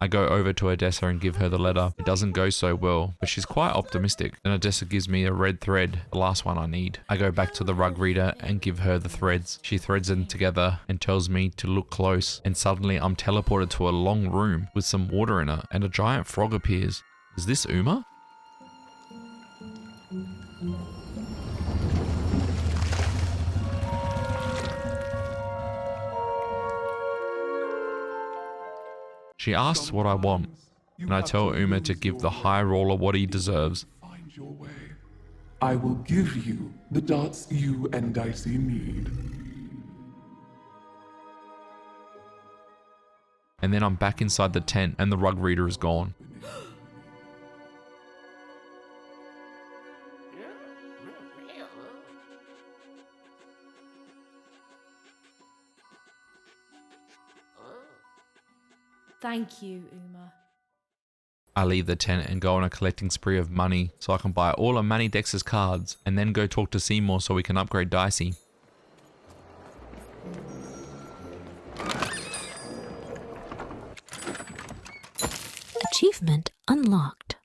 I go over to Odessa and give her the letter. It doesn't go so well, but she's quite optimistic. Then Odessa gives me a red thread, the last one I need. I go back to the rug reader and give her the threads. She threads them together and tells me to look close, and suddenly I'm teleported to a long room with some water in it, and a giant frog appears. Is this Uma? She asks what I want, and I tell Uma to give the high roller what he deserves. I will give you the dots you and Dicey need. And then I'm back inside the tent and the rug reader is gone. Thank you, Uma. I leave the tent and go on a collecting spree of money so I can buy all of Manny Dex's cards, and then go talk to Seymour so we can upgrade Dicey. Achievement unlocked.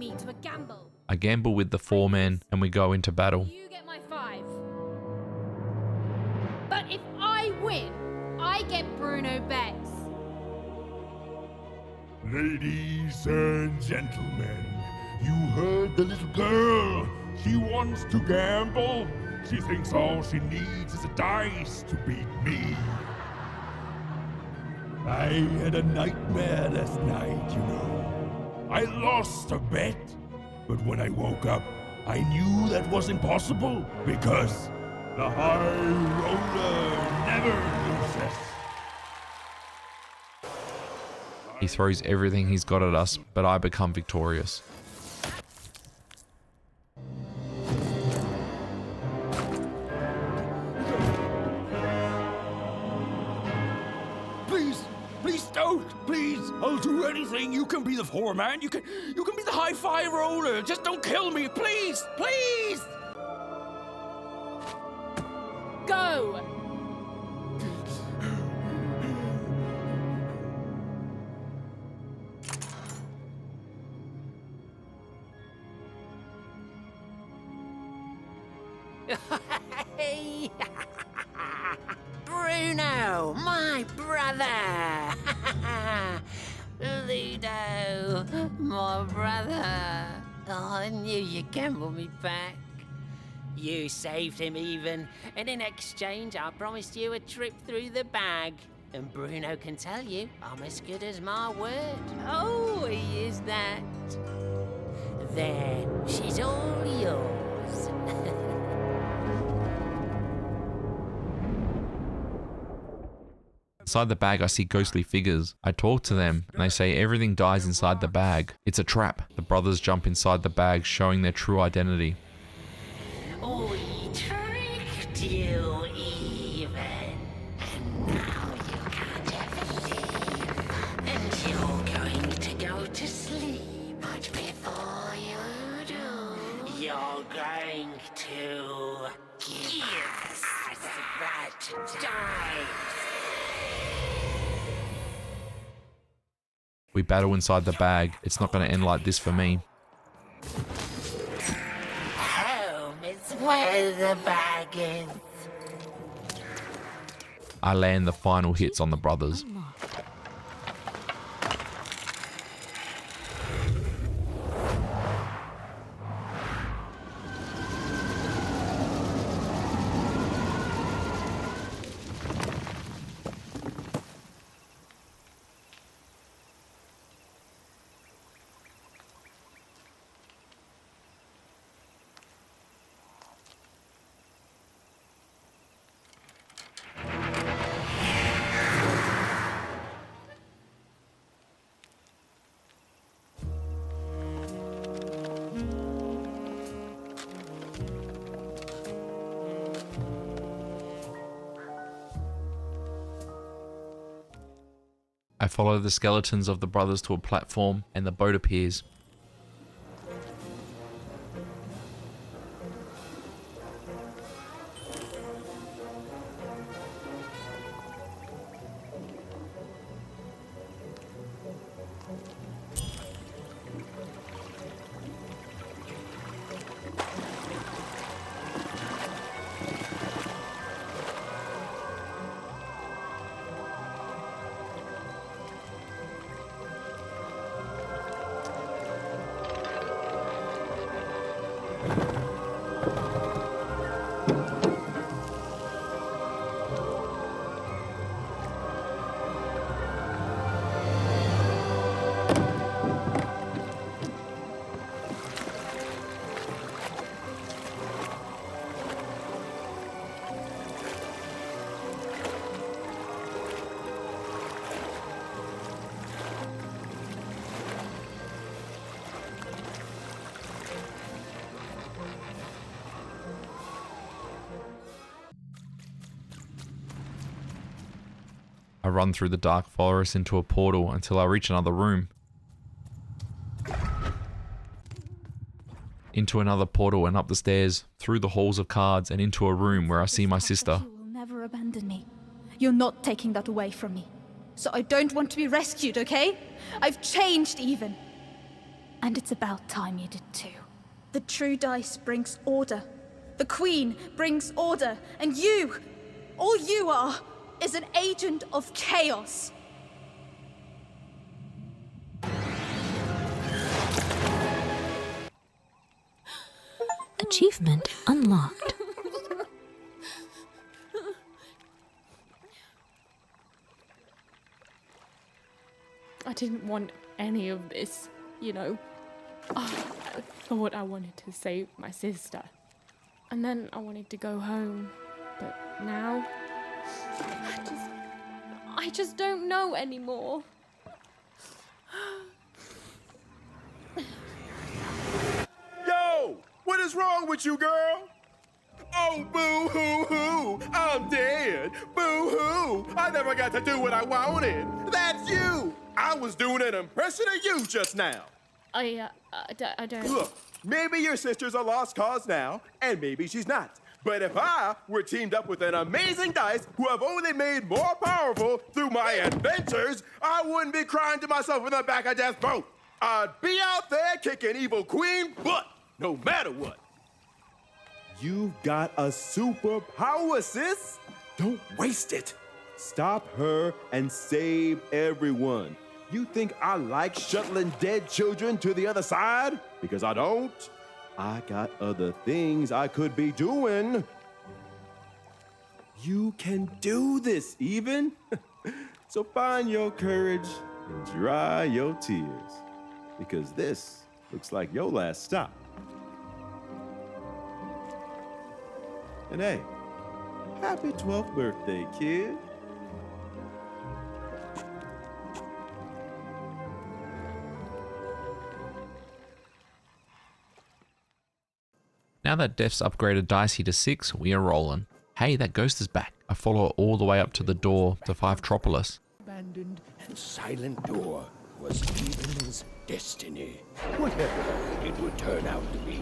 me to a gamble. I gamble with the 4 men and we go into battle. You get my 5. But if I win, I get Bruno Bex. Ladies and gentlemen, you heard the little girl. She wants to gamble. She thinks all she needs is a dice to beat me. I had a nightmare last night, you know. I lost a bet, but when I woke up, I knew that was impossible because the high roller never loses. He throws everything he's got at us, but I become victorious. Please don't! Please! I'll do anything! You can be the 4-man! You can be the high-five roller! Just don't kill me! Please! Please! Go! Hey! Bruno, my brother! Ludo, my brother. Oh, I knew you'd gamble me back. You saved him even, and in exchange I promised you a trip through the bag. And Bruno can tell you I'm as good as my word. Oh, he is that. There, she's all yours. Inside the bag, I see ghostly figures. I talk to them, and they say everything dies inside the bag. It's a trap. The brothers jump inside the bag, showing their true identity. We tricked you even, and now you can't ever leave. And you're going to go to sleep, but before you do, you're going to give us that dice. We battle inside the bag. It's not going to end like this for me. Home is where the bag is. I land the final hits on the brothers. I follow the skeletons of the brothers to a platform, and the boat appears. I run through the dark forest into a portal until I reach another room. Into another portal and up the stairs, through the halls of cards and into a room where I see my sister. You will never abandon me. You're not taking that away from me. So I don't want to be rescued, okay? I've changed even. And it's about time you did too. The true dice brings order. The Queen brings order. And you, all you are, is an agent of chaos. Achievement unlocked. I didn't want any of this, you know. I thought I wanted to save my sister. And then I wanted to go home. But now, I just don't know anymore. Yo! What is wrong with you, girl? Oh, boo-hoo-hoo! I'm dead! Boo-hoo! I never got to do what I wanted! That's you! I was doing an impression of you just now! I don't... Look, maybe your sister's a lost cause now, and maybe she's not. But if I were teamed up with an amazing dice who have only made more powerful through my adventures, I wouldn't be crying to myself in the back of death's boat. I'd be out there kicking evil queen butt, no matter what. You've got a superpower, sis. Don't waste it. Stop her and save everyone. You think I like shuttling dead children to the other side? Because I don't. I got other things I could be doing. You can do this, even. So find your courage and dry your tears. Because this looks like your last stop. And hey, happy 12th birthday, kid. Now that Def's upgraded Dicey to 6, we are rolling. Hey, that ghost is back. I follow her all the way up to the door to Fivetropolis. Abandoned and silent door was Even's destiny, whatever it would turn out to be.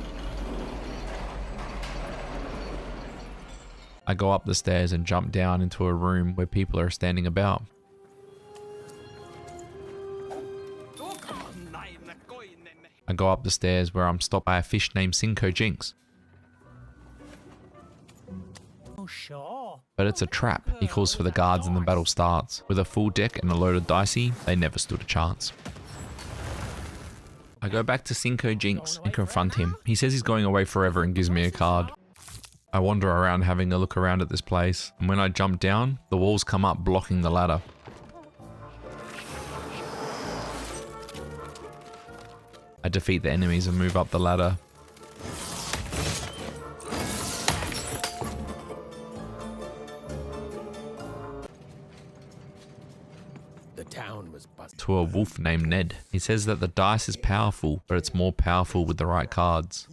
I go up the stairs and jump down into a room where people are standing about. I go up the stairs where I'm stopped by a fish named Cinco Jinx. But it's a trap. He calls for the guards and the battle starts. With a full deck and a load of dicey, they never stood a chance. I go back to Cinco Jinx and confront him. He says he's going away forever and gives me a card. I wander around having a look around at this place, and when I jump down, the walls come up blocking the ladder. I defeat the enemies and move up the ladder. The town was buzzing. To a wolf named Ned. He says that the dice is powerful, but it's more powerful with the right cards.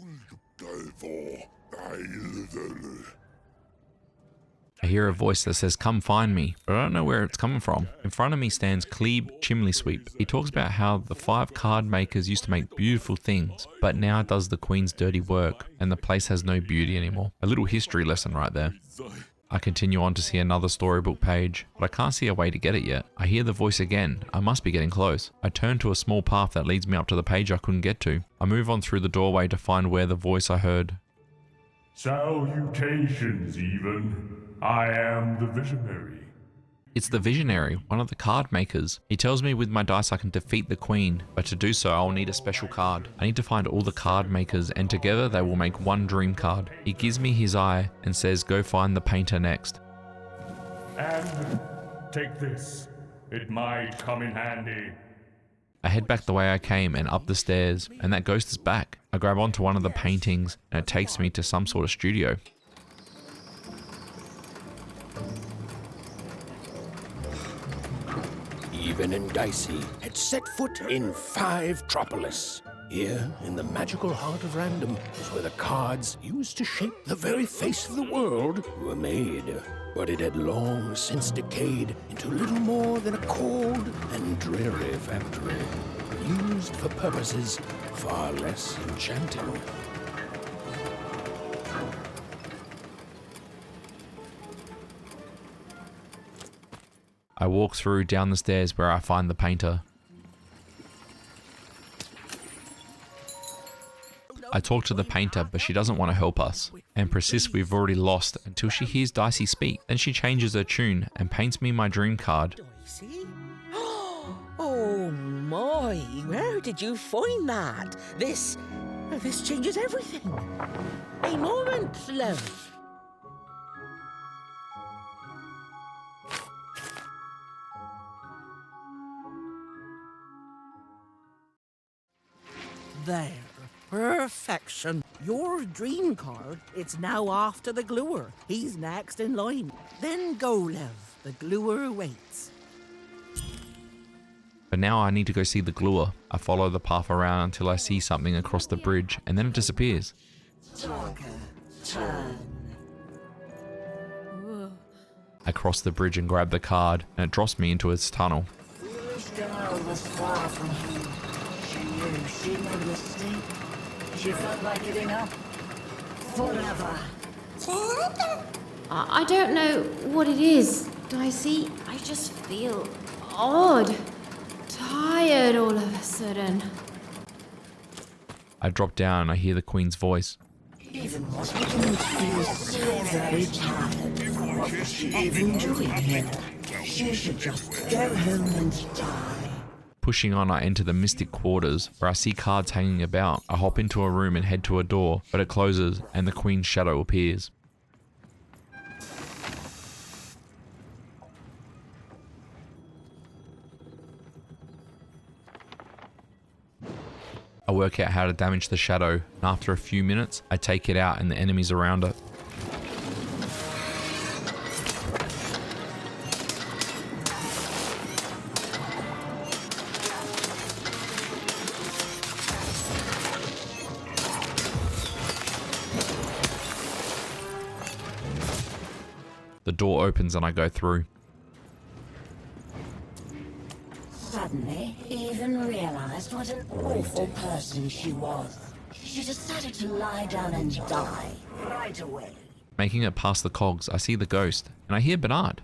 I hear a voice that says, "Come find me," but I don't know where it's coming from. In front of me stands Clebe Chimney Sweep. He talks about how the 5 card makers used to make beautiful things, but now does the Queen's dirty work, and the place has no beauty anymore. A little history lesson right there. I continue on to see another storybook page, but I can't see a way to get it yet. I hear the voice again. I must be getting close. I turn to a small path that leads me up to the page I couldn't get to. I move on through the doorway to find where the voice I heard. Salutations, Even. I am the Visionary. It's the Visionary, one of the card makers. He tells me with my dice I can defeat the Queen, but to do so I'll need a special card. I need to find all the card makers and together they will make one dream card. He gives me his eye and says go find the painter next. And take this. It might come in handy. I head back the way I came and up the stairs, and that ghost is back. I grab onto one of the paintings and it takes me to some sort of studio. Even and Dicey had set foot in Fivetropolis. Here, in the magical heart of random, was where the cards used to shape the very face of the world were made. But it had long since decayed into little more than a cold and dreary factory, used for purposes far less enchanting. I walk through down the stairs where I find the painter. I talk to the painter, but she doesn't want to help us, and persists we've already lost until she hears Dicey speak. Then she changes her tune and paints me my dream card. Oh my, where did you find that? This changes everything. A moment, love. There. Perfection. Your dream card, it's now off to the gluer. He's next in line. Then go, love. The gluer waits. But now I need to go see the gluer. I follow the path around until I see something across the bridge, and then it disappears. I cross the bridge and grab the card, and it drops me into its tunnel. This girl was far from home. She knew she made a mistake. She felt like giving up. Forever. I don't know what it is, Dicey. I just feel odd. Tired all of a sudden. I drop down and I hear the Queen's voice. Even was making me feel so very tired. What was she even doing here? She should just go home and die. Pushing on, I enter the mystic quarters, where I see cards hanging about. I hop into a room and head to a door, but it closes and the Queen's shadow appears. I work out how to damage the shadow, and after a few minutes, I take it out and the enemies around it. The door opens and I go through. Suddenly, Eden realized what an awful person she was. She decided to lie down and die right away. Making it past the cogs, I see the ghost, and I hear Bernard.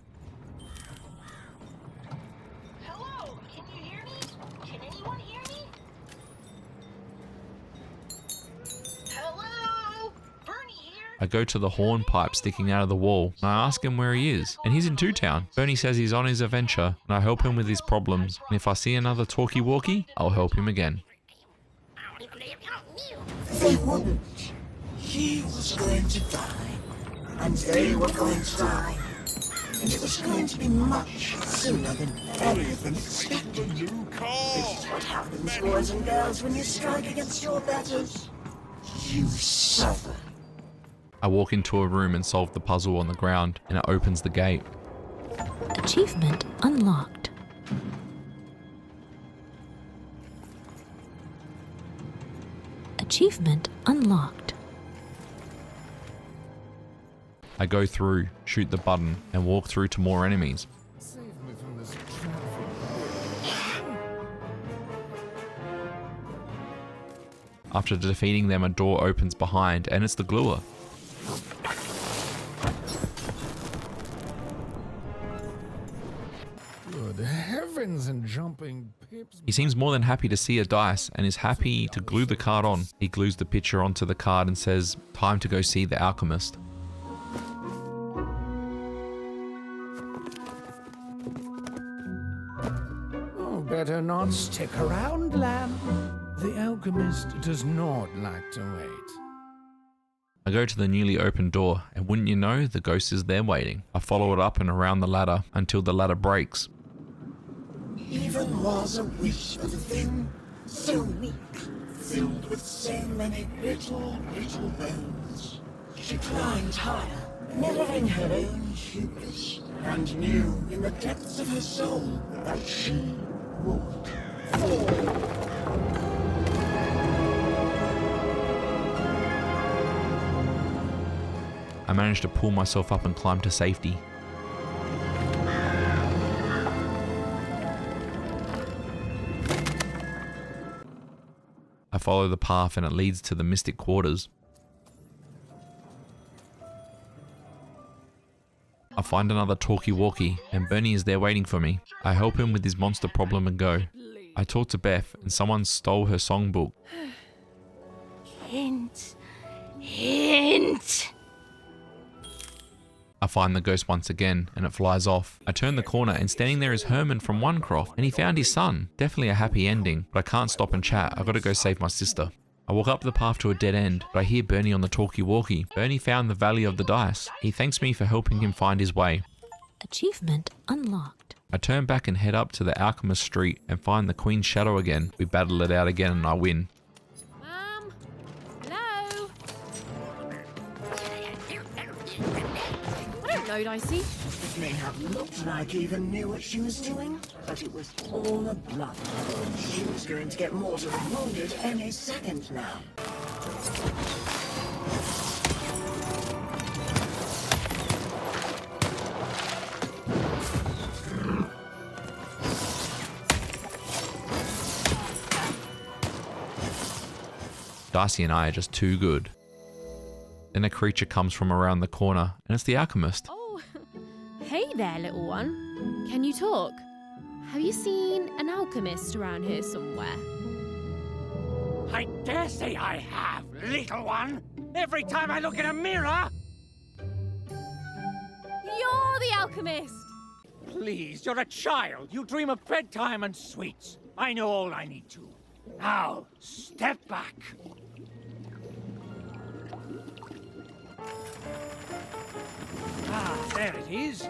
Hello, can you hear me? Can anyone hear me? Hello? Bernie here? I go to the hornpipe sticking out of the wall, and I ask him where he is, and he's in Two Town. Bernie says he's on his adventure, and I help him with his problems, and if I see another talkie-walkie, I'll help him again. They wouldn't. He was going to die, and they were going to die, and it was going to be much sooner than anyone expected. This is what happens, boys and girls, when you strike against your betters. You suffer. I walk into a room and solve the puzzle on the ground, and it opens the gate. Achievement unlocked. Achievement unlocked. I go through, shoot the button, and walk through to more enemies. After defeating them, a door opens behind, and it's the gluer. Good heavens and jumping pips. He seems more than happy to see a dice and is happy to glue the card on. He glues the picture onto the card and says, "Time to go see the alchemist." Oh, better not stick around, lamb. The alchemist does not like to wait. I go to the newly opened door, and wouldn't you know, the ghost is there waiting. I follow it up and around the ladder until the ladder breaks. Even was a wisp of a thing, so weak, filled with so many little bones. She climbed higher, mirroring her own hubris, and knew in the depths of her soul that she would fall. I managed to pull myself up and climb to safety. I follow the path and it leads to the mystic quarters. I find another talkie-walkie and Bernie is there waiting for me. I help him with his monster problem and go. I talk to Beth and someone stole her songbook. Hint. Hint. I find the ghost once again, and it flies off. I turn the corner, and standing there is Herman from Onecroft, and he found his son. Definitely a happy ending, but I can't stop and chat. I've got to go save my sister. I walk up the path to a dead end, but I hear Bernie on the talkie-walkie. Bernie found the Valley of the Dice. He thanks me for helping him find his way. Achievement unlocked. I turn back and head up to the Alchemist Street and find the Queen's Shadow again. We battle it out again and I win. Hello? I don't know, Dicey. It may have looked like Eva knew what she was doing, but it was all a bluff. She was going to get mortally wounded any second now. Darcy and I are just too good. Then a creature comes from around the corner, and it's the alchemist. Oh, hey there, little one. Can you talk? Have you seen an alchemist around here somewhere? I dare say I have, little one. Every time I look in a mirror. You're the alchemist! Please, you're a child. You dream of bedtime and sweets. I know all I need to. Now, step back. Ah, there it is.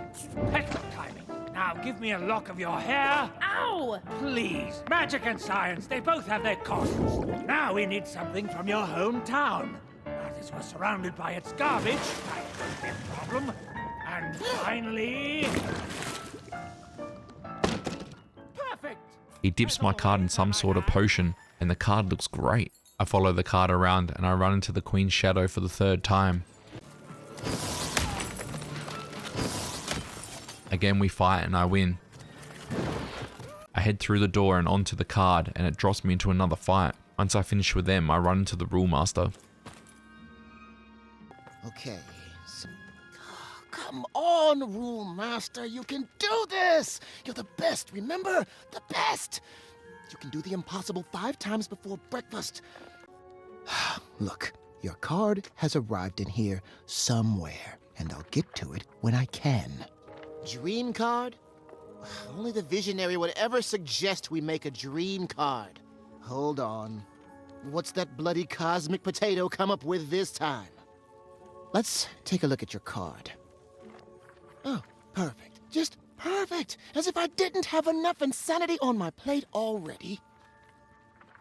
Perfect timing. Now give me a lock of your hair. Ow! Please. Magic and science, they both have their costs. Now we need something from your hometown. Now this was surrounded by its garbage. That could be a problem. And finally... perfect! He dips my card in some sort of potion, and the card looks great. I follow the card around, and I run into the Queen's Shadow for the third time. Again we fight and I win. I head through the door and onto the card, and it drops me into another fight. Once I finish with them, I run into the Rule Master. Okay. Come on, Rule Master. You can do this. You're the best, remember? The best. You can do the impossible 5 times before breakfast. Look, your card has arrived in here somewhere, and I'll get to it when I can. Dream card? Only the visionary would ever suggest we make a dream card. Hold on. What's that bloody cosmic potato come up with this time? Let's take a look at your card. Oh, perfect. Just perfect. As if I didn't have enough insanity on my plate already.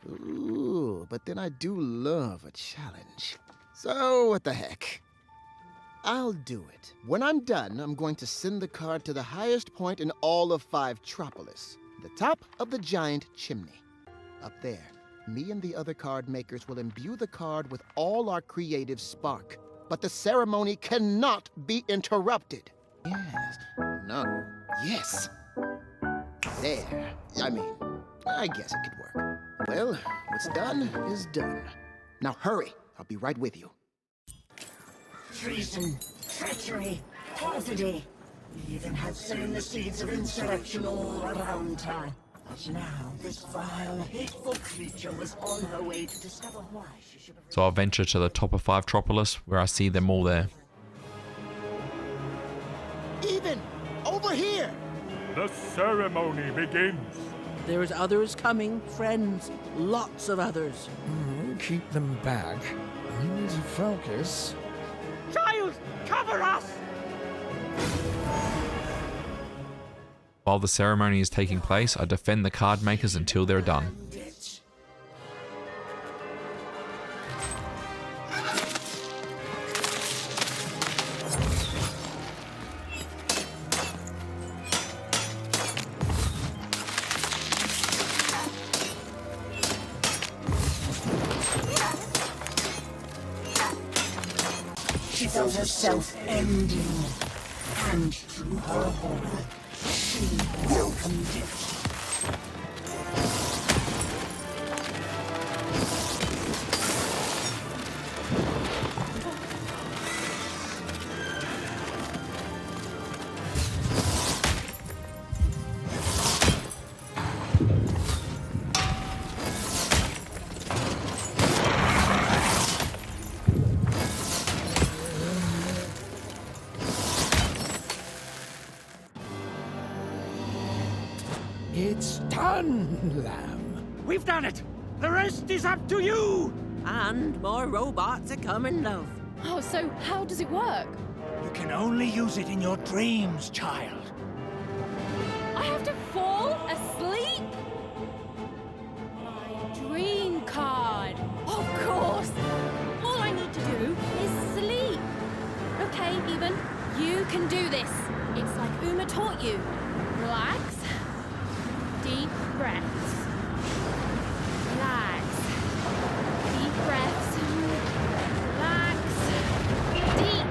Ooh, but then I do love a challenge. So, what the heck? I'll do it. When I'm done, I'm going to send the card to the highest point in all of Fivetropolis, the top of the giant chimney. Up there, me and the other card makers will imbue the card with all our creative spark. But the ceremony cannot be interrupted. Yes. No. Yes. There. I guess it could work. Well, what's done is done. Now hurry. I'll be right with you. Treason, treachery, perfidy. We even had sown the seeds of insurrection all around town. But now this vile, hateful creature was on her way to discover why she should have... So I venture to the top of Fivetropolis, where I see them all there. Even! Over here! The ceremony begins. There's others coming, friends. Lots of others. Keep them back. We need to focus. Child, cover us! While the ceremony is taking place, I defend the card makers until they're done. She felt herself ending, and to her horror, she welcomed it. It's done, Lamb. We've done it! The rest is up to you! And more robots are coming, love. Oh, so how does it work? You can only use it in your dreams, child. I have to fall asleep? My dream card. Of course. All I need to do is sleep. Okay, Even, you can do this. It's like Uma taught you. Relax. Deep breaths. Relax. Deep breaths. Relax. Deep.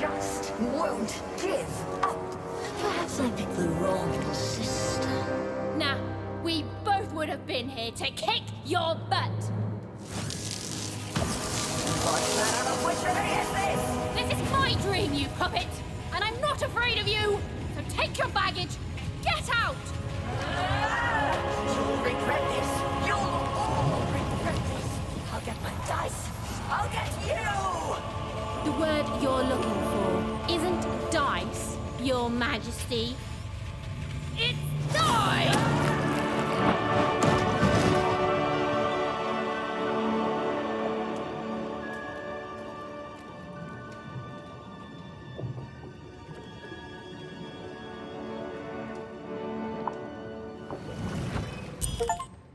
Just won't give up. Perhaps I picked the wrong sister. Nah, we both would have been here to kick your butt. What manner of witchery is this? This is my dream, you puppet, and I'm not afraid of you. So take your baggage, get out. You'll regret this. You'll all regret this. I'll get my dice. I'll get you! The word you're looking for isn't dice, Your Majesty. It's die!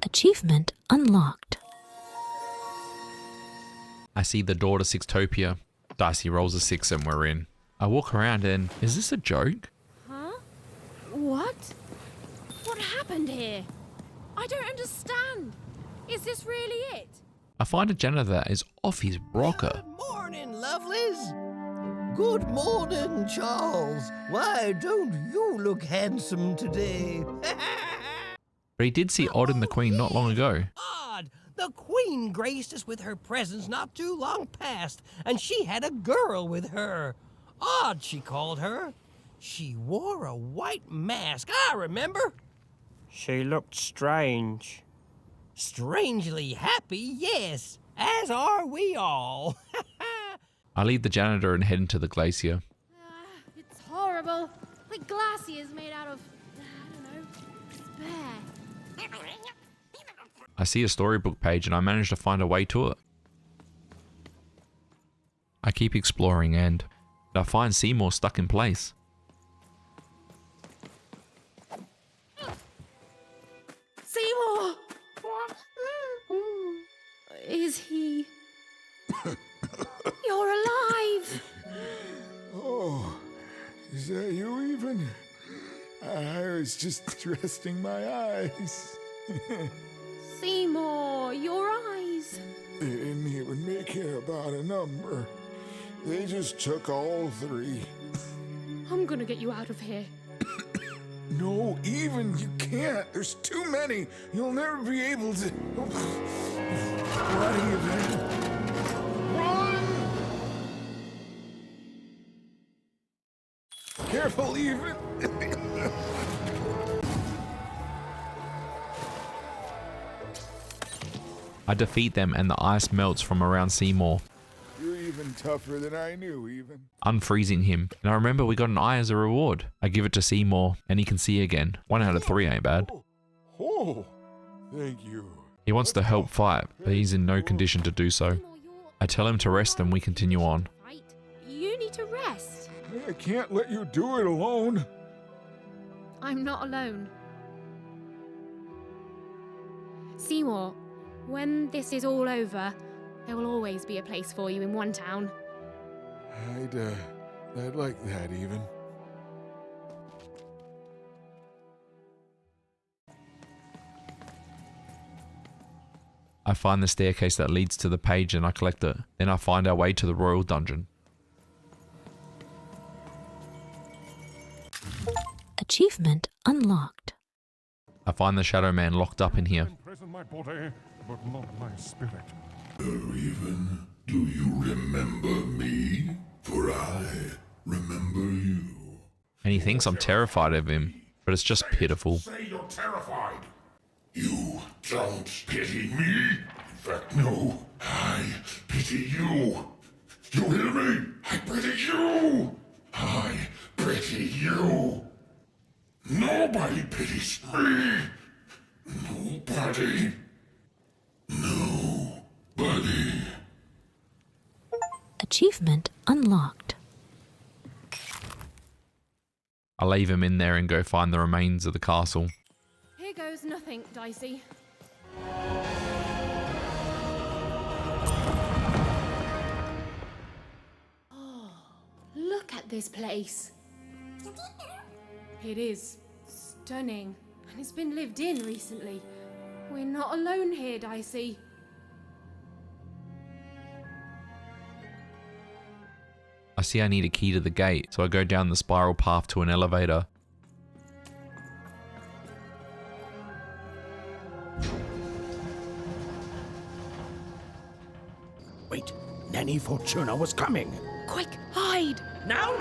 Achievement unlocked. I see the door to Sixtopia. Dicey rolls a 6 and we're in. I walk around and, is this a joke? Huh? What? What happened here? I don't understand. Is this really it? I find a janitor that is off his rocker. Morning, lovelies. Good morning, Charles. Why don't you look handsome today? But he did see Odd and the Queen not long ago. Odd! The Queen graced us with her presence not too long past, and she had a girl with her. Odd, she called her. She wore a white mask, I remember. She looked strange. Strangely happy, yes, as are we all. I leave the janitor and head into the glacier. It's horrible. Like glaciers made out of, I don't know, despair. I see a storybook page and I manage to find a way to it. I keep exploring and I find Seymour stuck in place. Seymour! Is he... You're alive! Oh, is that you even? I was just resting my eyes. Seymour, your eyes. They didn't even make it about a number. They just took all 3. I'm gonna get you out of here. No, even you can't. There's too many. You'll never be able to. What even? Run! Careful, even. I defeat them and the ice melts from around Seymour, You're even tougher than I knew, even. unfreezing him. And I remember we got an eye as a reward. I give it to Seymour and he can see again. 1 out of 3 ain't bad. Oh, thank you. He wants to help fight, but he's in no condition to do so. I tell him to rest and we continue on. You need to rest. I can't let you do it alone. I'm not alone. Seymour, when this is all over, there will always be a place for you in one town. I'd like that, even. I find the staircase that leads to the page and I collect it. Then I find our way to the royal dungeon. Achievement unlocked. I find the Shadow Man locked up in here. Imprison my body, but not my spirit. Even, do you remember me? thinks I'm terrified of him, but it's just pitiful. Say you're terrified. You don't pity me. In fact, no. I pity you. You hear me? I pity you. I pity you. Nobody pities me. Nobody. Nobody. Achievement unlocked. I leave him in there and go find the remains of the castle. Here goes nothing, Dicey. Oh, look at this place. It is stunning, and it's been lived in recently. We're not alone here, Dicey. I see I need a key to the gate, so I go down the spiral path to an elevator. Wait, Nanny Fortuna was coming. Quick, hide! Now,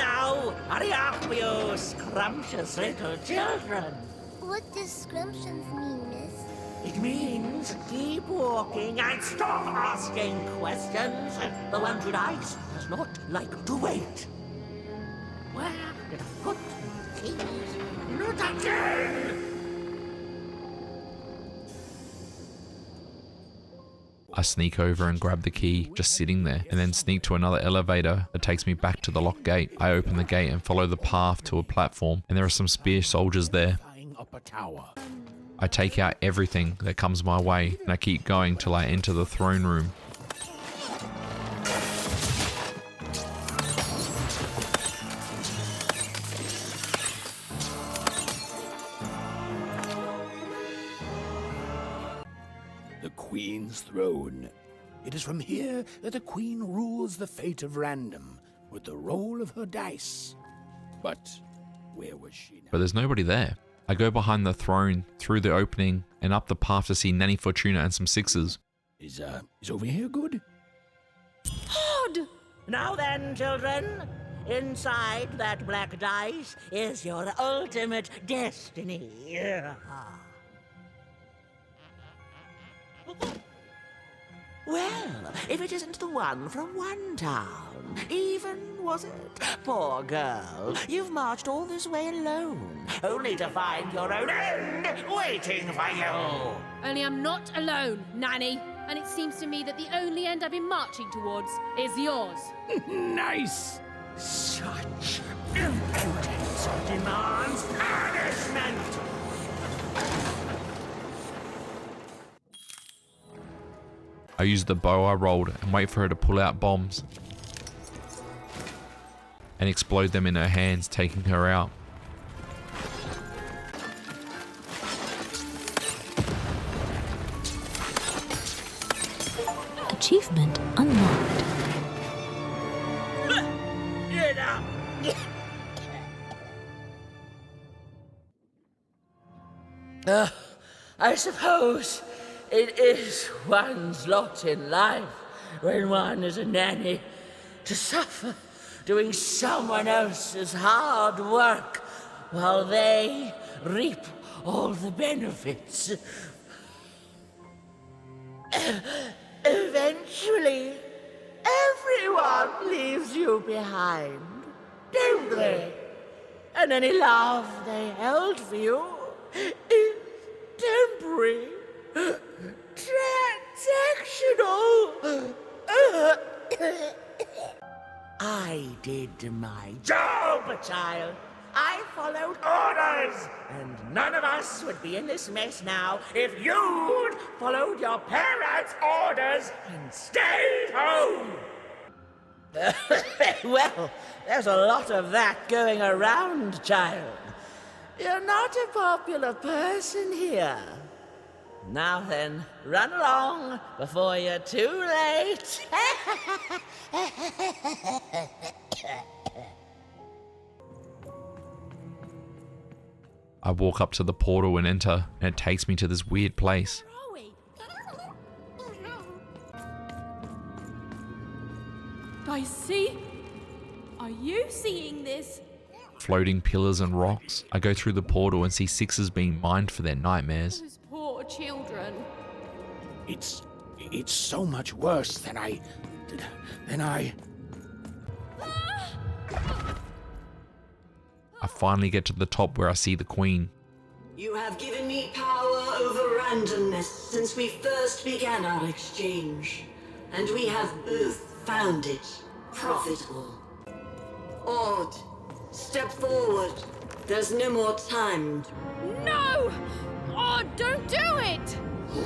hurry up, you scrumptious little children. What does scrumptions mean, miss? It means keep walking and stop asking questions. The one who dies does not like to wait. Where did I put my keys? Not again! I sneak over and grab the key, just sitting there, and then sneak to another elevator that takes me back to the locked gate. I open the gate and follow the path to a platform, and there are some spear soldiers there. Up a tower. I take out everything that comes my way, and I keep going till I enter the throne room. The Queen's throne. It is from here that the Queen rules the fate of random with the roll of her dice. But where was she now? But there's nobody there. I go behind the throne, through the opening, and up the path to see Nanny Fortuna and some sixes. Is over here good? Hod! Now then, children, inside that black dice is your ultimate destiny. Well, if it isn't the one from one town, even, was it? Poor girl, you've marched all this way alone, only to find your own end waiting for you. Only I'm not alone, Nanny. And it seems to me that the only end I've been marching towards is yours. Nice! Such impudence demands punishment! I use the bow I rolled and wait for her to pull out bombs and explode them in her hands, taking her out. Achievement unlocked. Get up! I suppose it is one's lot in life when one is a nanny to suffer doing someone else's hard work while they reap all the benefits. Eventually, everyone leaves you behind, don't they? And any love they held for you is temporary, transactional. I did my job, child. I followed orders, and none of us would be in this mess now if you'd followed your parents' orders and stayed home. Well, there's a lot of that going around, child. You're not a popular person here. Now then, run along before you're too late. I walk up to the portal and enter, and it takes me to this weird place. Dicey? Are you seeing this? floating pillars and rocks. I go through the portal and see sixers being mined for their nightmares. Those poor children. It's so much worse than I. I finally get to the top where I see the Queen. You have given me power over randomness since we first began our exchange, and we have both found it profitable. Ord, step forward. There's no more time. No! Oh, don't do it!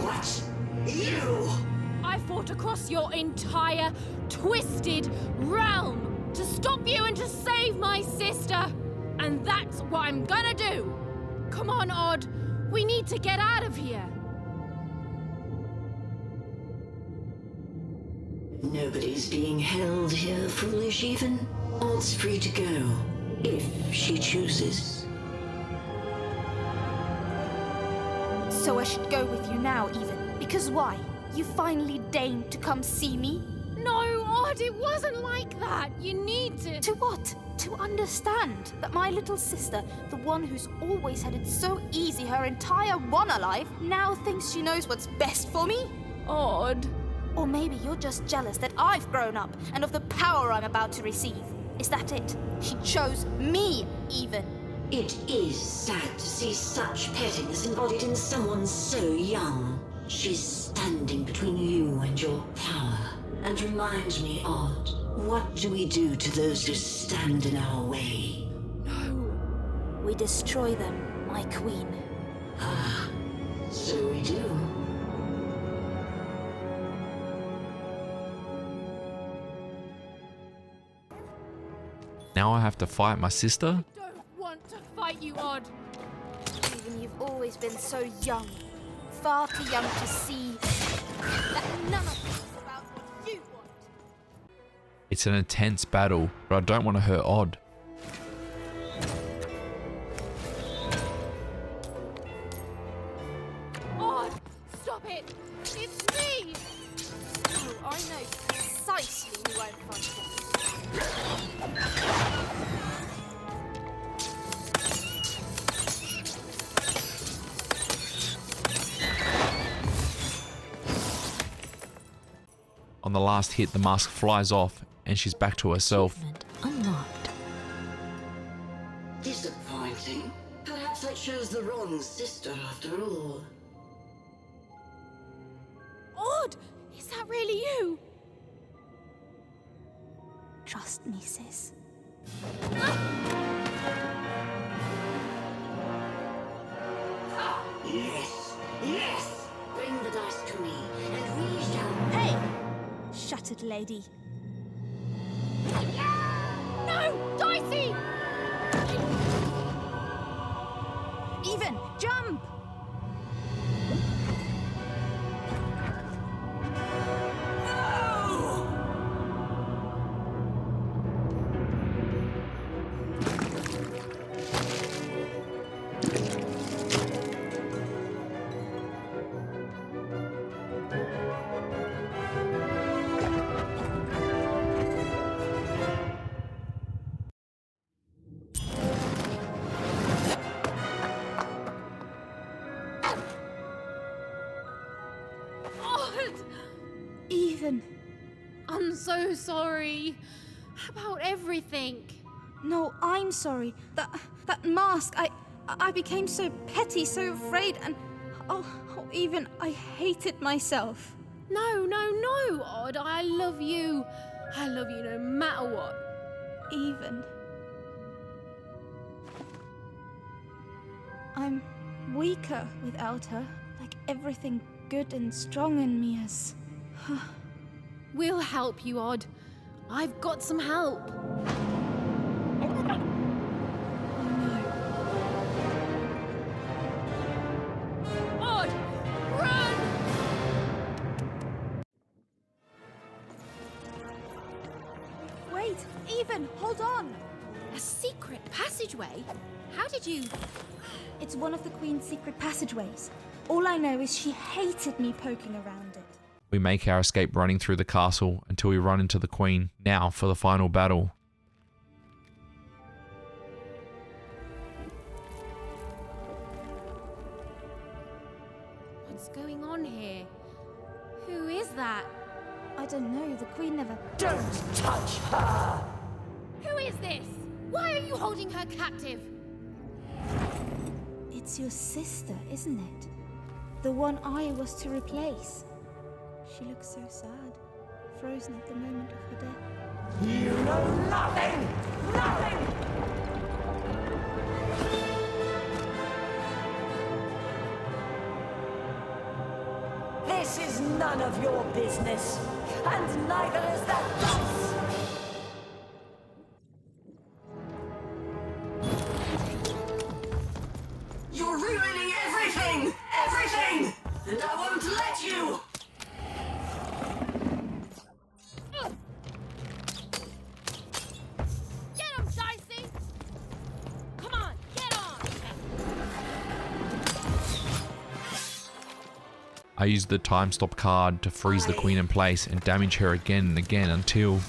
What? You? I fought across your entire twisted realm to stop you and to save my sister. And that's what I'm gonna do. Come on, Odd. We need to get out of here. Nobody's being held here, foolish even. Odd's free to go, if she chooses. So I should go with you now, even. Because why? You finally deigned to come see me? No, Odd, it wasn't like that. You need to... To what? To understand that my little sister, the one who's always had it so easy her entire one alive, now thinks she knows what's best for me? Odd. Or maybe you're just jealous that I've grown up and of the power I'm about to receive. Is that it? She chose me, even. It is sad to see such pettiness embodied in someone so young. She's standing between you and your power, and reminds me, Odd, what do we do to those who stand in our way? No. We destroy them, my queen. Ah, so we do. Now I have to fight my sister? I don't want to fight you, Odd. Even you've always been so young. Far too young to see that none of this is about what you want. It's an intense battle, but I don't want to hurt Odd. Odd, stop it! It's me! Oh, I know precisely who I'm fighting. On the last hit, the mask flies off and she's back to herself. Achievement unlocked. Disappointing. Perhaps I chose the wrong sister after all. Odd, is that really you? Trust me, sis. Yes, yes! Bring the dice to me, and we shall... Hey! Shattered lady. No! Dicey! Even! Jump! Even. I'm so sorry about everything. No, I'm sorry. That mask, I became so petty, so afraid, and even I hated myself. No, Odd. I love you. I love you no matter what. Even. I'm weaker without her, like everything good and strong in me is. We'll help you, Odd. I've got some help. Odd, run! Wait, Even, hold on! A secret passageway? How did you... It's one of the Queen's secret passageways. All I know is she hated me poking around it. We make our escape running through the castle until we run into the Queen. Now for the final battle. that? I don't know. The Queen never... Don't touch her! Who is this? Why are you holding her captive? It's your sister, isn't it? The one I was to replace. She looks so sad, frozen at the moment of her death. You know nothing! Nothing! This is none of your business, and neither is that dice! You're ruining everything! Everything! And I won't let you! Get him, Dicey! Come on, get on! I use the time stop card to freeze the Queen in place and damage her again and again until...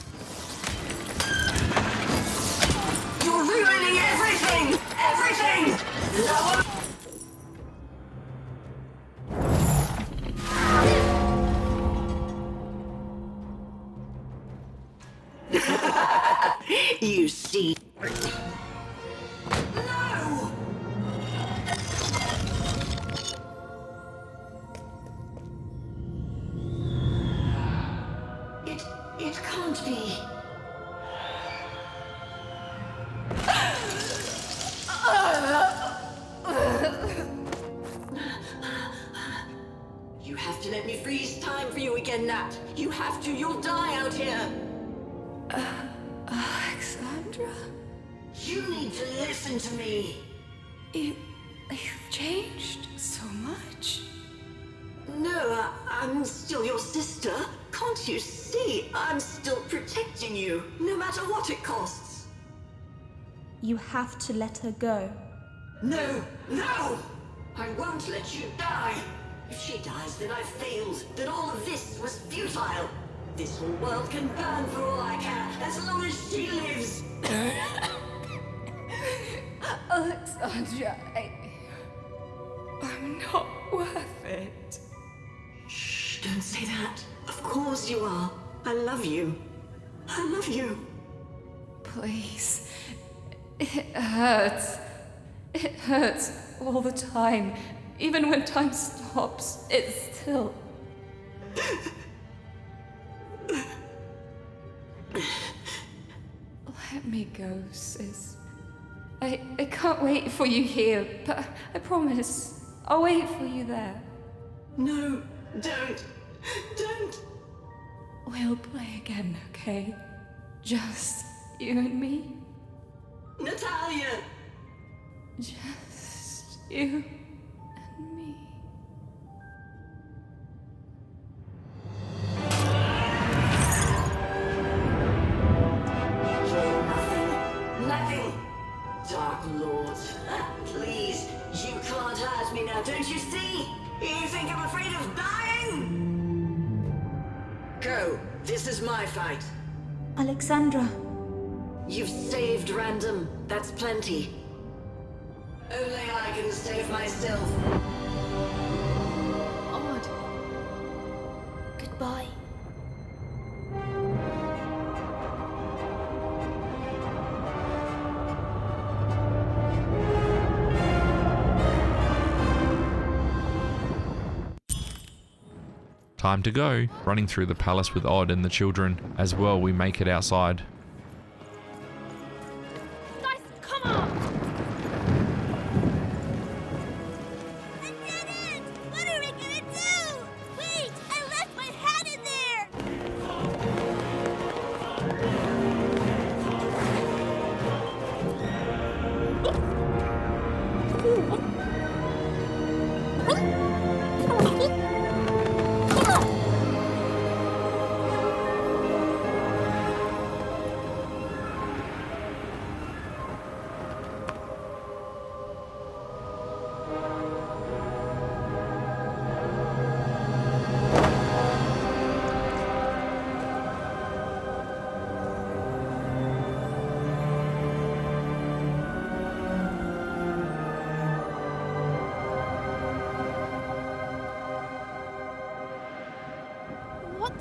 You're ruining everything! Everything! And I won't... You see. No! It can't be. You have to let me freeze time for you again, Nat. You have to. You'll die out here. Alexandra? You need to listen to me. You've changed so much. No, I'm still your sister. Can't you see? I'm still protecting you, no matter what it costs. You have to let her go. No, no! I won't let you die. If she dies, then I've failed. Then all of this was futile. This whole world can burn for all I care, as long as she lives. Alexandra, I'm not worth it. Shh, don't say that. Of course you are. I love you. I love you. Please. It hurts. It hurts all the time. Even when time stops, it's still... Let me go, sis. I can't wait for you here, but I promise I'll wait for you there. No, don't. Don't. We'll play again, okay? Just you and me. Natalia! Just you and me. Nothing. Dark Lord, please, you can't hurt me now, don't you see? You think I'm afraid of dying? Go. This is my fight. Alexandra. You've saved Random. That's plenty. Only I can save myself. Odd. Goodbye. Time to go. Running through the palace with Odd and the children. As well, we make it outside. Guys, come on! I did it! What are we gonna do? Wait, I left my hat in there!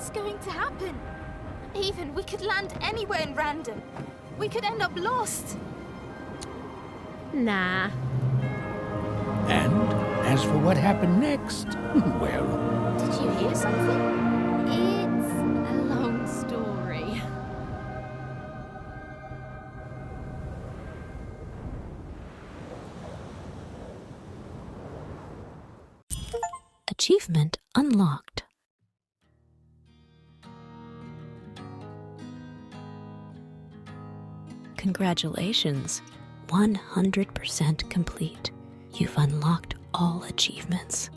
What's going to happen? Even we could land anywhere in random. We could end up lost. Nah. And as for what happened next, well... Did you hear something? It's a long story. Achievement unlocked. Congratulations, 100% complete. You've unlocked all achievements.